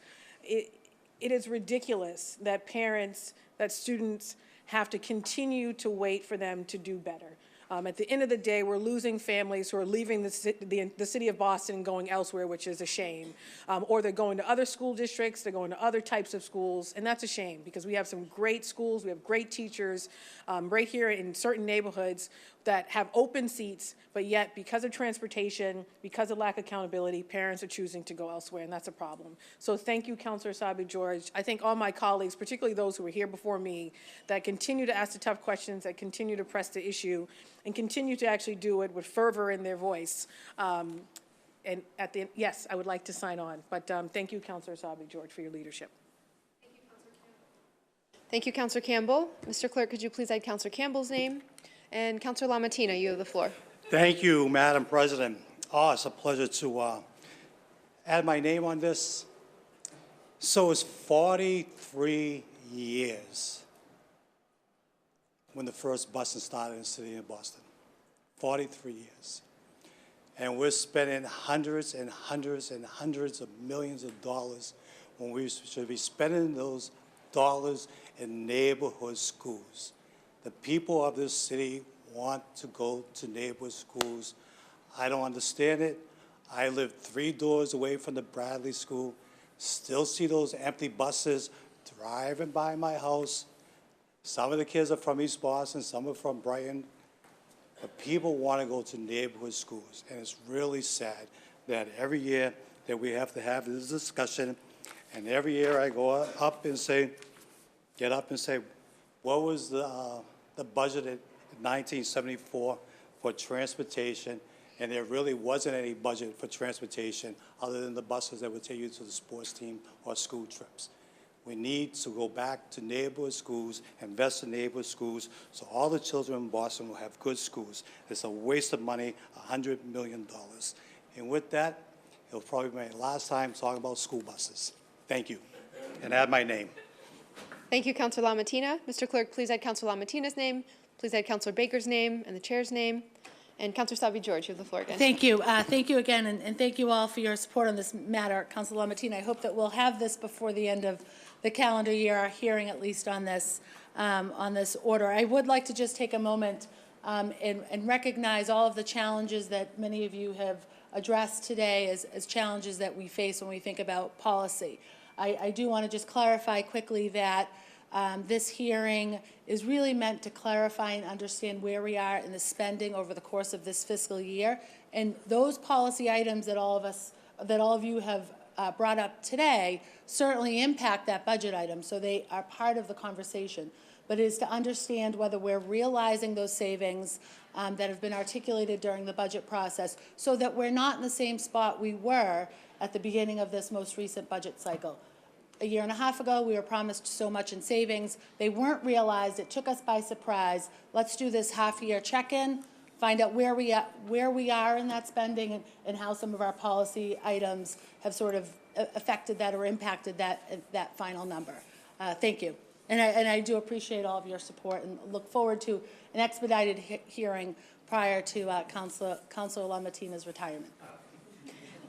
It is ridiculous that parents, that students have to continue to wait for them to do better. At the end of the day, we're losing families who are leaving the city of Boston and going elsewhere, which is a shame. Or they're going to other school districts, they're going to other types of schools, and that's a shame because we have some great schools, we have great teachers right here in certain neighborhoods that have open seats, but yet because of transportation, because of lack of accountability, parents are choosing to go elsewhere, and that's a problem. So thank you, Councilor Sabi-George. I thank all my colleagues, particularly those who were here before me, that continue to ask the tough questions, that continue to press the issue, and continue to actually do it with fervor in their voice. And at the end, yes, I would like to sign on, but thank you, Councilor Sabi-George, for your leadership. Thank you, Councilor Campbell. Mr. Clerk, could you please add Councilor Campbell's name? And Councilor LaMattina, you have the floor. Thank you, Madam President. Oh, it's a pleasure to add my name on this. So it's 43 years when the first busing started in the city of Boston. 43 years. And we're spending hundreds and hundreds and hundreds of millions of dollars when we should be spending those dollars in neighborhood schools. The people of this city want to go to neighborhood schools. I don't understand it. I live 3 doors away from the Bradley School, still see those empty buses driving by my house. Some of the kids are from East Boston, some are from Brighton. But people want to go to neighborhood schools, and it's really sad that every year that we have to have this discussion, and every year I go up and say, get up and say, what was the budget in 1974 for transportation? And there really wasn't any budget for transportation other than the buses that would take you to the sports team or school trips. We need to go back to neighborhood schools, invest in neighborhood schools, so all the children in Boston will have good schools. It's a waste of money, $100 million. And with that, it'll probably be my last time talking about school buses. Thank you. And add my name. Thank you, Councilor LaMattina. Mr. Clerk, please add Councilor LaMattina's name. Please add Councilor Baker's name and the chair's name. And Councilor Sabi-George, you have the floor again. Thank you. Thank you again, and thank you all for your support on this matter. Councilor LaMattina, I hope that we'll have this before the end of the calendar year, our hearing at least on this order. I would like to just take a moment and recognize all of the challenges that many of you have addressed today as challenges that we face when we think about policy. I do want to just clarify quickly that this hearing is really meant to clarify and understand where we are in the spending over the course of this fiscal year. And those policy items that all of you have brought up today certainly impact that budget item, so they are part of the conversation. But it is to understand whether we're realizing those savings that have been articulated during the budget process so that we're not in the same spot we were at the beginning of this most recent budget cycle. a year and a half ago. We were promised so much in savings. They weren't realized. It took us by surprise. Let's do this half-year check-in, find out where we are in that spending and how some of our policy items have sort of affected that or impacted that final number. Thank you. And I do appreciate all of your support and look forward to an expedited hearing prior to Councilor LaMatina's retirement.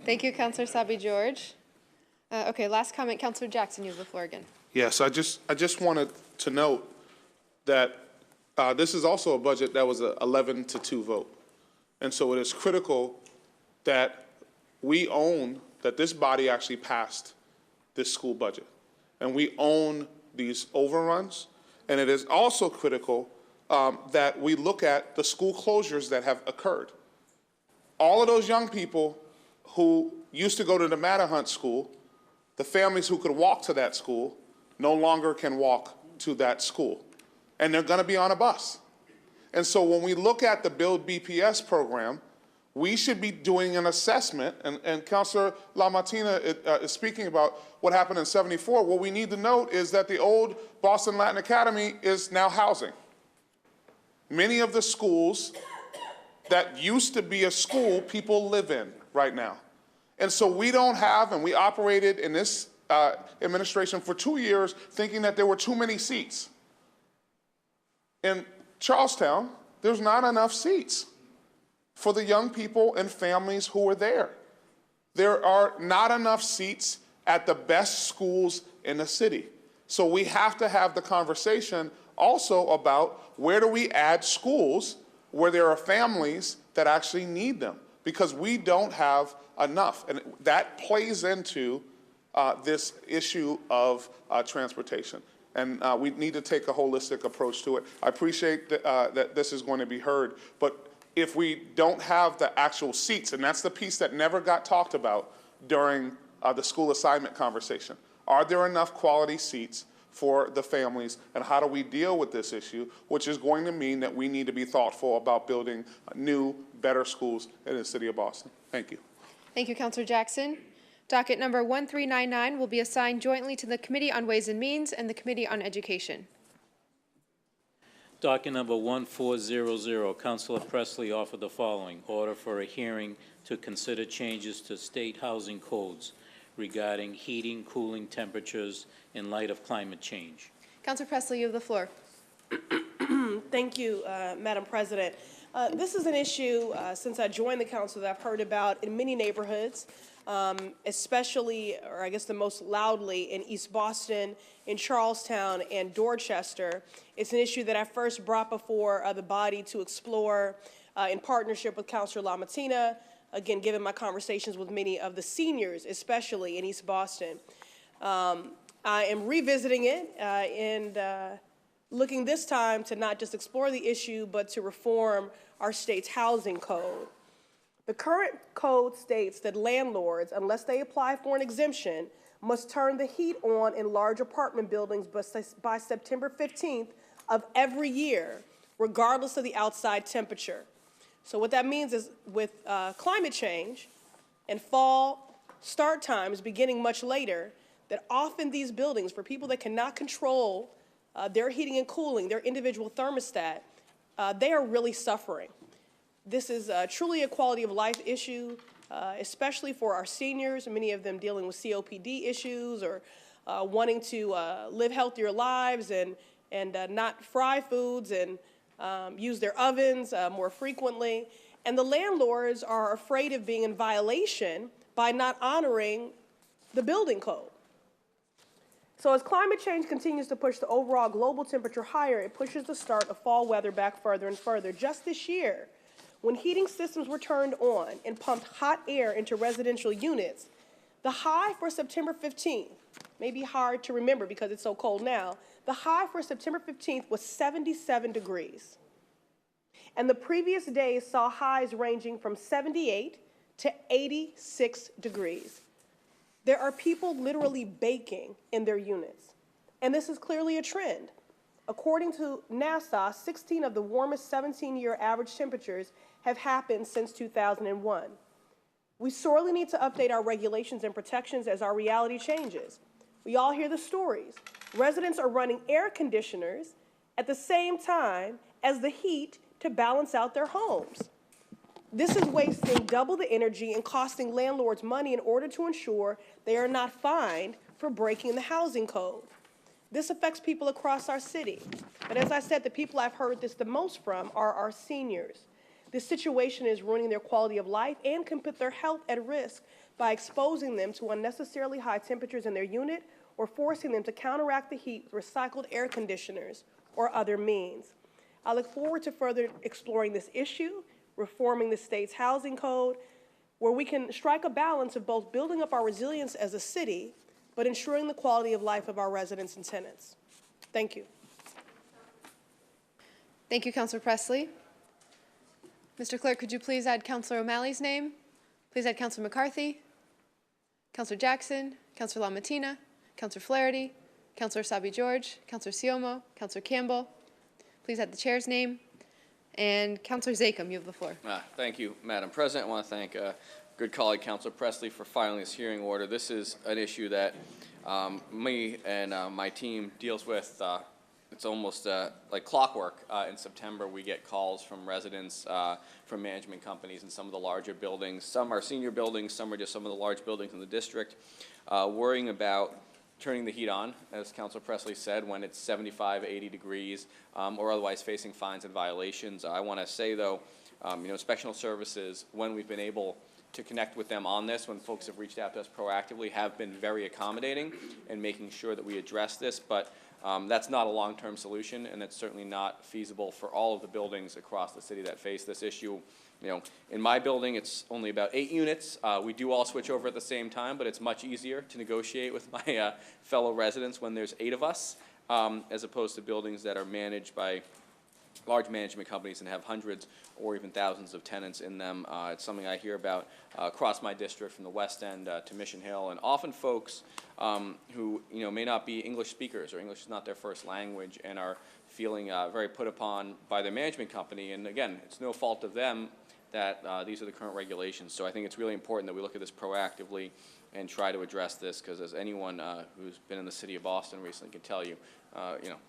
Thank you, Councilor Sabi George. Okay, last comment, Councilor Jackson, you have the floor again. Yes, I just wanted to note that this is also a budget that was a 11-2 vote. And so it is critical that we own that this body actually passed this school budget. And we own these overruns. And it is also critical that we look at the school closures that have occurred. All of those young people who used to go to the Matterhunt School, the families who could walk to that school, no longer can walk to that school. And they're going to be on a bus. And so when we look at the Build BPS program, we should be doing an assessment, and Councilor LaMatina is speaking about what happened in '74. What we need to note is that the old Boston Latin Academy is now housing. Many of the schools that used to be a school, people live in right now. And so we don't have, and we operated in this administration for 2 years thinking that there were too many seats. In Charlestown, there's not enough seats for the young people and families who are there. There are not enough seats at the best schools in the city. So we have to have the conversation also about where do we add schools where there are families that actually need them, because we don't have enough. And that plays into this issue of transportation. And we need to take a holistic approach to it. I appreciate that this is going to be heard, but if we don't have the actual seats, and that's the piece that never got talked about during the school assignment conversation, are there enough quality seats for the families, and how do we deal with this issue, which is going to mean that we need to be thoughtful about building new, better schools in the city of Boston. Thank you. Thank you, Councilor Jackson. Docket number 1399 will be assigned jointly to the Committee on Ways and Means and the Committee on Education. Docket number 1400, Councilor Presley offered the following: order for a hearing to consider changes to state housing codes regarding heating, cooling temperatures in light of climate change. Councilor Presley, you have the floor. Thank you, Madam President. This is an issue since I joined the council that I've heard about in many neighborhoods, especially, or I guess the most loudly, in East Boston, in Charlestown, and Dorchester. It's an issue that I first brought before the body to explore in partnership with Councilor LaMatina, again, given my conversations with many of the seniors, especially in East Boston. I am revisiting it and looking this time to not just explore the issue, but to reform our state's housing code. The current code states that landlords, unless they apply for an exemption, must turn the heat on in large apartment buildings by September 15th of every year, regardless of the outside temperature. So what that means is with climate change and fall start times beginning much later, that often these buildings, for people that cannot control their heating and cooling, their individual thermostat, they are really suffering. This is truly a quality of life issue, especially for our seniors, many of them dealing with COPD issues or wanting to live healthier lives and not fry foods and use their ovens more frequently. And the landlords are afraid of being in violation by not honoring the building code. So as climate change continues to push the overall global temperature higher, it pushes the start of fall weather back further and further. Just this year, when heating systems were turned on and pumped hot air into residential units, the high for September 15th, may be hard to remember because it's so cold now, the high for September 15th was 77 degrees. And the previous days saw highs ranging from 78 to 86 degrees. There are people literally baking in their units. And this is clearly a trend. According to NASA, 16 of the warmest 17-year average temperatures have happened since 2001. We sorely need to update our regulations and protections as our reality changes. We all hear the stories. Residents are running air conditioners at the same time as the heat to balance out their homes. This is wasting double the energy and costing landlords money in order to ensure they are not fined for breaking the housing code. This affects people across our city. But as I said, the people I've heard this the most from are our seniors. This situation is ruining their quality of life and can put their health at risk by exposing them to unnecessarily high temperatures in their unit or forcing them to counteract the heat with recycled air conditioners or other means. I look forward to further exploring this issue, reforming the state's housing code, where we can strike a balance of both building up our resilience as a city, but ensuring the quality of life of our residents and tenants. Thank you. Thank you, Councilor Presley. Mr. Clerk, could you please add Councilor O'Malley's name? Please add Councilor McCarthy, Councilor Jackson, Councilor LaMattina, Councilor Flaherty, Councilor Sabi George, Councilor Siomo, Councilor Campbell. Please add the chair's name. And Councilor Zakhem, you have the floor. Thank you, Madam President. I want to thank good colleague Councilor Presley for filing this hearing order. This is an issue that me and my team deals with. It's almost like clockwork. In September, we get calls from residents, from management companies in some of the larger buildings. Some are senior buildings, some are just some of the large buildings in the district, worrying about turning the heat on, as Councilor Presley said, when it's 75, 80 degrees, or otherwise facing fines and violations. I want to say, though, inspectional services, when we've been able to connect with them on this, when folks have reached out to us proactively, have been very accommodating in making sure that we address this. But that's not a long-term solution, and it's certainly not feasible for all of the buildings across the city that face this issue. In my building, it's only about 8 units. We do all switch over at the same time, but it's much easier to negotiate with my fellow residents when there's 8 of us, as opposed to buildings that are managed by large management companies and have hundreds or even thousands of tenants in them. It's something I hear about across my district, from the West End to Mission Hill, and often folks who may not be English speakers, or English is not their first language, and are feeling very put upon by their management company. And again, it's no fault of them that these are the current regulations. So I think it's really important that we look at this proactively and try to address this, because as anyone who's been in the city of Boston recently can tell you,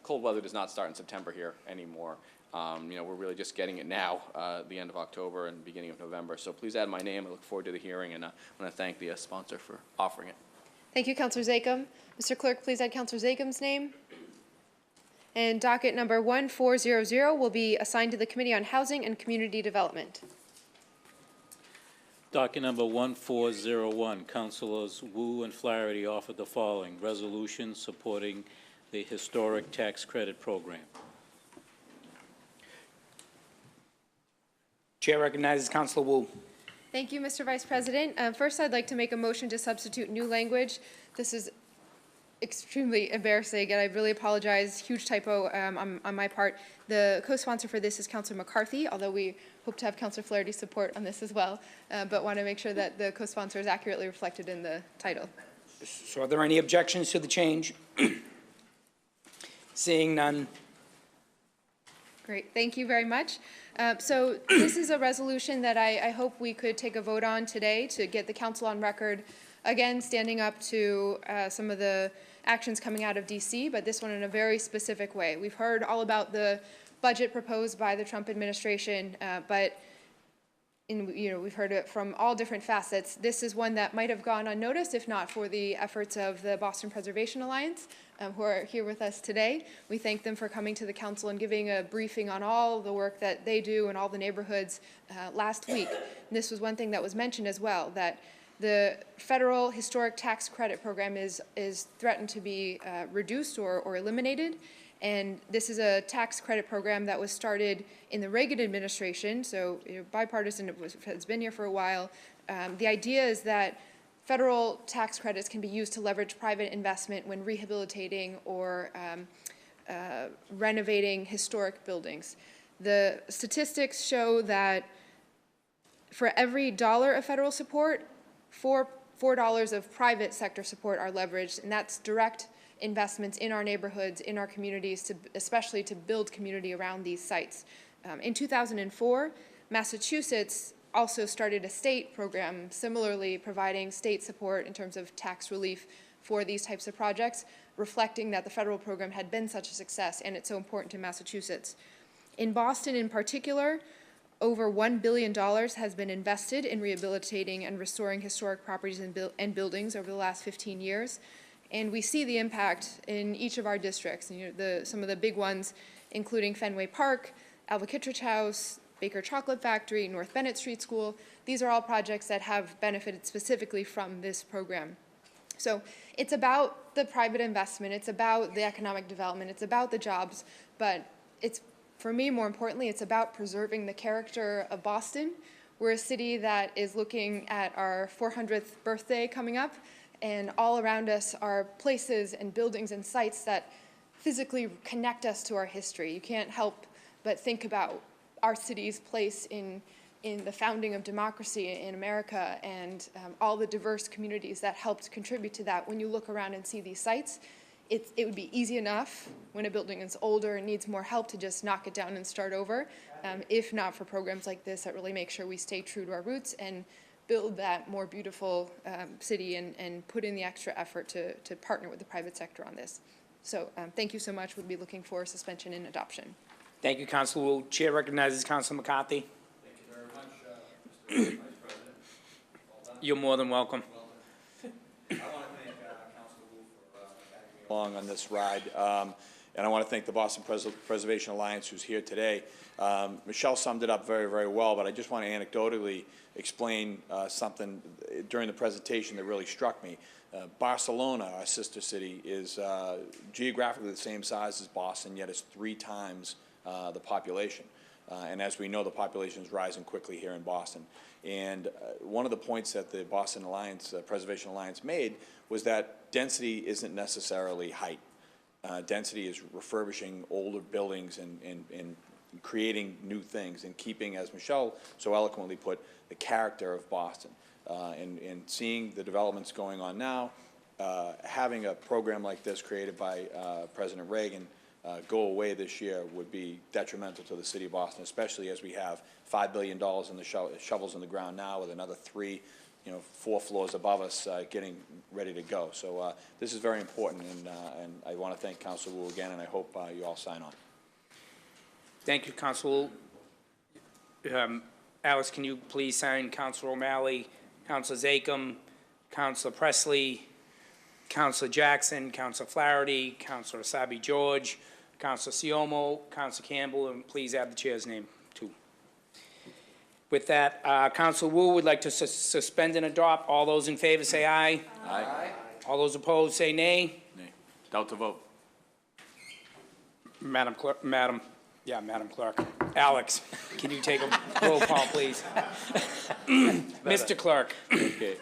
cold weather does not start in September here anymore. We're really just getting it now, the end of October and beginning of November. So please add my name. I look forward to the hearing, and I want to thank the sponsor for offering it. Thank you, Councilor Zakhem. Mr. Clerk, please add Councilor Zakhem's name. And docket number 1400 will be assigned to the Committee on Housing and Community Development. Docket number 1401, Councilors Wu and Flaherty offered the following: resolution supporting the Historic Tax Credit Program. Chair recognizes Councilor Wu. Thank you, Mr. Vice President. First, I'd like to make a motion to substitute new language. This is extremely embarrassing, and I really apologize. Huge typo on my part. The co-sponsor for this is Councilor McCarthy, although we hope to have Councilor Flaherty's support on this as well, but want to make sure that the co-sponsor is accurately reflected in the title. So are there any objections to the change? Seeing none. Great, thank you very much. So this is a resolution that I hope we could take a vote on today to get the council on record, again, standing up to some of the actions coming out of DC, but this one in a very specific way. We've heard all about the budget proposed by the Trump administration, but we've heard it from all different facets. This is one that might have gone unnoticed if not for the efforts of the Boston Preservation Alliance, who are here with us today. We thank them for coming to the council and giving a briefing on all the work that they do in all the neighborhoods last week. And this was one thing that was mentioned as well, that the federal historic tax credit program is threatened to be reduced or eliminated. And this is a tax credit program that was started in the Reagan administration, so bipartisan, has been here for a while. The idea is that federal tax credits can be used to leverage private investment when rehabilitating or renovating historic buildings. The statistics show that for every $1 of federal support, $4 of private sector support are leveraged, and that's direct investments in our neighborhoods, in our communities, especially to build community around these sites. In 2004, Massachusetts also started a state program, similarly providing state support in terms of tax relief for these types of projects, reflecting that the federal program had been such a success and it's so important to Massachusetts. In Boston in particular, over $1 billion has been invested in rehabilitating and restoring historic properties and buildings over the last 15 years. And we see the impact in each of our districts. And, some of the big ones, including Fenway Park, Alva Kittredge House, Baker Chocolate Factory, North Bennett Street School. These are all projects that have benefited specifically from this program. So it's about the private investment, it's about the economic development, it's about the jobs, but it's, for me, more importantly, it's about preserving the character of Boston. We're a city that is looking at our 400th birthday coming up, and all around us are places and buildings and sites that physically connect us to our history. You can't help but think about our city's place in the founding of democracy in America and all the diverse communities that helped contribute to that. When you look around and see these sites, it would be easy enough when a building is older and needs more help to just knock it down and start over, if not for programs like this that really make sure we stay true to our roots and build that more beautiful city and put in the extra effort to partner with the private sector on this. So thank you so much. We'll be looking for suspension and adoption. Thank you, Councilor Wu. Chair recognizes Councilor McCarthy. Thank you very much, Mr. Vice President. Well done. You're more than welcome. I want to thank Councilor Wu for having me along on this ride. And I want to thank the Boston Preservation Alliance who's here today. Michelle summed it up very, very well, but I just want to anecdotally explain something during the presentation that really struck me. Barcelona, our sister city, is geographically the same size as Boston, yet it's 3 times the population. And as we know, the population is rising quickly here in Boston. And one of the points that the Boston Alliance, Preservation Alliance made was that density isn't necessarily height. Density is refurbishing older buildings and creating new things and keeping, as Michelle so eloquently put, the character of Boston. And seeing the developments going on now, having a program like this created by President Reagan go away this year would be detrimental to the city of Boston, especially as we have $5 billion in the shovels in the ground now with another 3, 4 floors above us getting ready to go. So this is very important, and I want to thank Councilor Wu again, and I hope you all sign on. Thank you, Councilor Wu. Alice, can you please sign Councilor O'Malley, Councilor Zachem, Councilor Presley, Councilor Jackson, Councilor Flaherty, Councilor Asabi George, Councilor Siomo, Councilor Campbell, and please add the chair's name, too. With that, Councilor Wu would like to suspend and adopt. All those in favor say aye. Aye. All those opposed say nay. Nay. Doubt to vote. Madam Clerk, Madam Clerk. Alex, can you take a roll call, please? Mr. Clerk. Okay.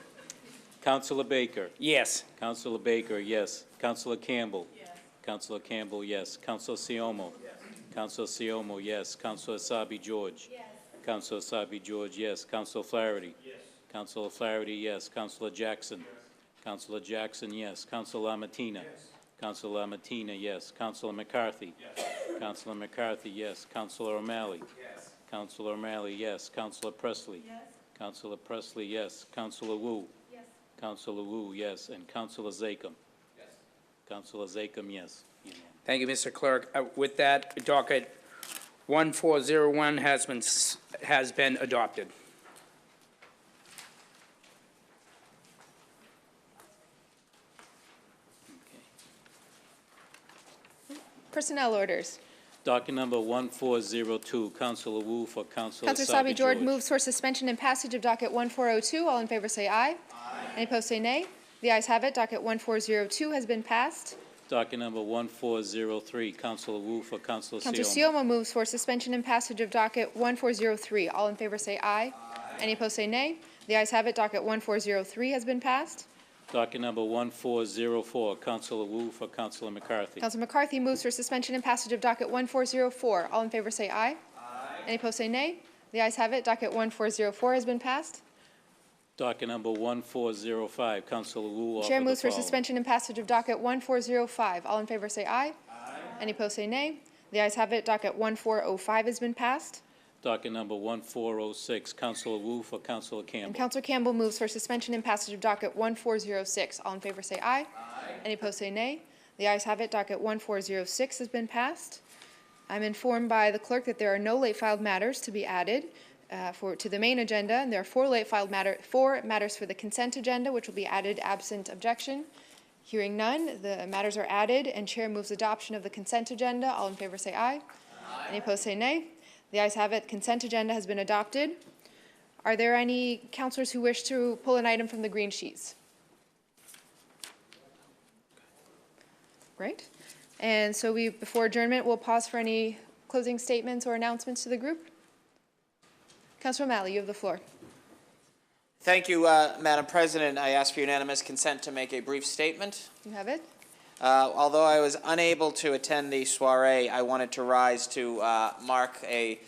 Councilor Baker. Yes. Councilor Baker, yes. Councilor Campbell. Yes. Councilor Campbell, yes. Councilor Siomo. Yes. Councilor Siomo, yes. Councilor Asabi George. Yes. Councilor Asabi George, yes. Councilor Flaherty. Yes. Councilor Flaherty, yes. Councilor Jackson. Yes. Councilor Jackson, yes. Councilor LaMattina. Yes. Councilor LaMattina, yes. Councilor McCarthy. Yes. Councilor McCarthy, yes. Councilor O'Malley. Yes. Councilor O'Malley, yes. Councilor Presley. Yes. Councilor Presley, yes. Councilor Wu. Yes. Councilor Wu, yes. And Councilor Zachem. Yes. Councilor Zachem, yes. Thank you, Mr. Clerk. With that, docket 1401 has been adopted. Personnel orders. Docket number 1402, Councilor Wu for Councilor Councilor Sabi George moves for suspension and passage of docket 1402. All in favor say aye. Aye. Any opposed say nay. The ayes have it. Docket 1402 has been passed. Docket number 1403, Councilor Wu for Councilor Siomo. Councilor Siomo moves for suspension and passage of docket 1403. All in favor say aye. Aye. Any opposed say nay. The ayes have it. Docket 1403 has been passed. Docket number 1404, Councilor Wu for Councilor McCarthy. Councilor McCarthy moves for suspension and passage of docket 1404. All in favor say aye. Aye. Any opposed say nay. The ayes have it. Docket 1404 has been passed. Docket number 1405, Councilor Wu. Chair moves for suspension and passage of docket 1405. All in favor say aye. Aye. Any opposed say nay. The ayes have it. Docket 1405 has been passed. Docket number 1406. Counselor Wu for Counselor And Campbell. Counselor Campbell moves for suspension and passage of docket 1406. All in favor say aye. Aye. Any opposed say nay. The ayes have it. Docket 1406 has been passed. I'm informed by the clerk that there are no late filed matters to be added to the main agenda, and there are four matters for the consent agenda, which will be added absent objection. Hearing none, the matters are added, and Chair moves adoption of the consent agenda. All in favor say aye. Aye. Any opposed say nay. The ayes have it. Consent agenda has been adopted. Are there any councilors who wish to pull an item from the green sheets? Great. And so before adjournment, we'll pause for any closing statements or announcements to the group. Councilor O'Malley, you have the floor. Thank you, Madam President. I ask for unanimous consent to make a brief statement. You have it. Although I was unable to attend the soiree, I wanted to rise to mark a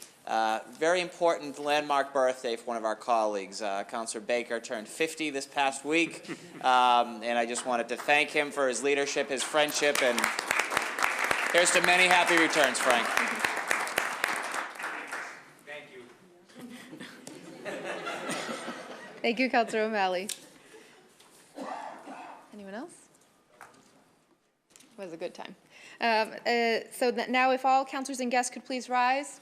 very important landmark birthday for one of our colleagues. Councilor Baker turned 50 this past week, and I just wanted to thank him for his leadership, his friendship, and here's to many happy returns, Frank. Thank you. Thank you, Councilor O'Malley. Anyone else? It was a good time. So now if all councilors and guests could please rise.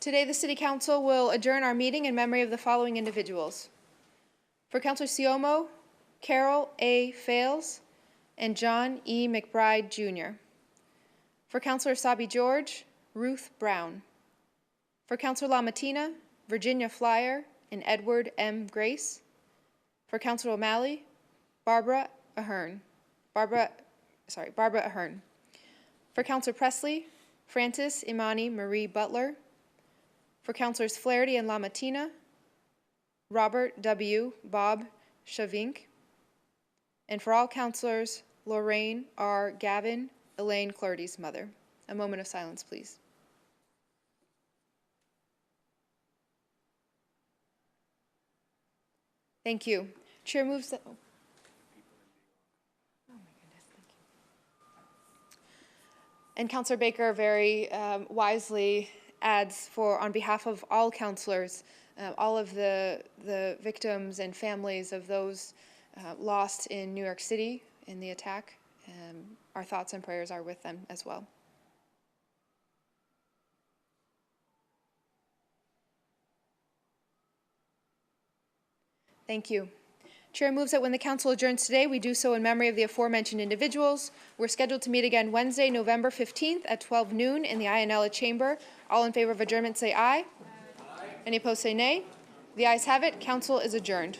Today, the City Council will adjourn our meeting in memory of the following individuals. For Councilor Siomo, Carol A. Fales and John E. McBride, Jr. For Councilor Sabi George, Ruth Brown. For Councilor LaMattina, Virginia Flyer and Edward M. Grace. For Councilor O'Malley, Barbara Ahern. For Councilor Presley, Frances Imani Marie Butler. For Councilors Flaherty and LaMattina, Robert W. Bob Shavink. And for all councilors, Lorraine R. Gavin, Elaine Clardy's mother. A moment of silence, please. Thank you. Chair moves that. Oh my goodness, thank you. And Councilor Baker very wisely adds on behalf of all councilors, all of the victims and families of those lost in New York City in the attack. Our thoughts and prayers are with them as well. Thank you. Chair moves that when the council adjourns today, we do so in memory of the aforementioned individuals. We're scheduled to meet again Wednesday, November 15th at 12 noon in the Ionella Chamber. All in favor of adjournment say aye. Aye. Any opposed say nay. The ayes have it. Council is adjourned.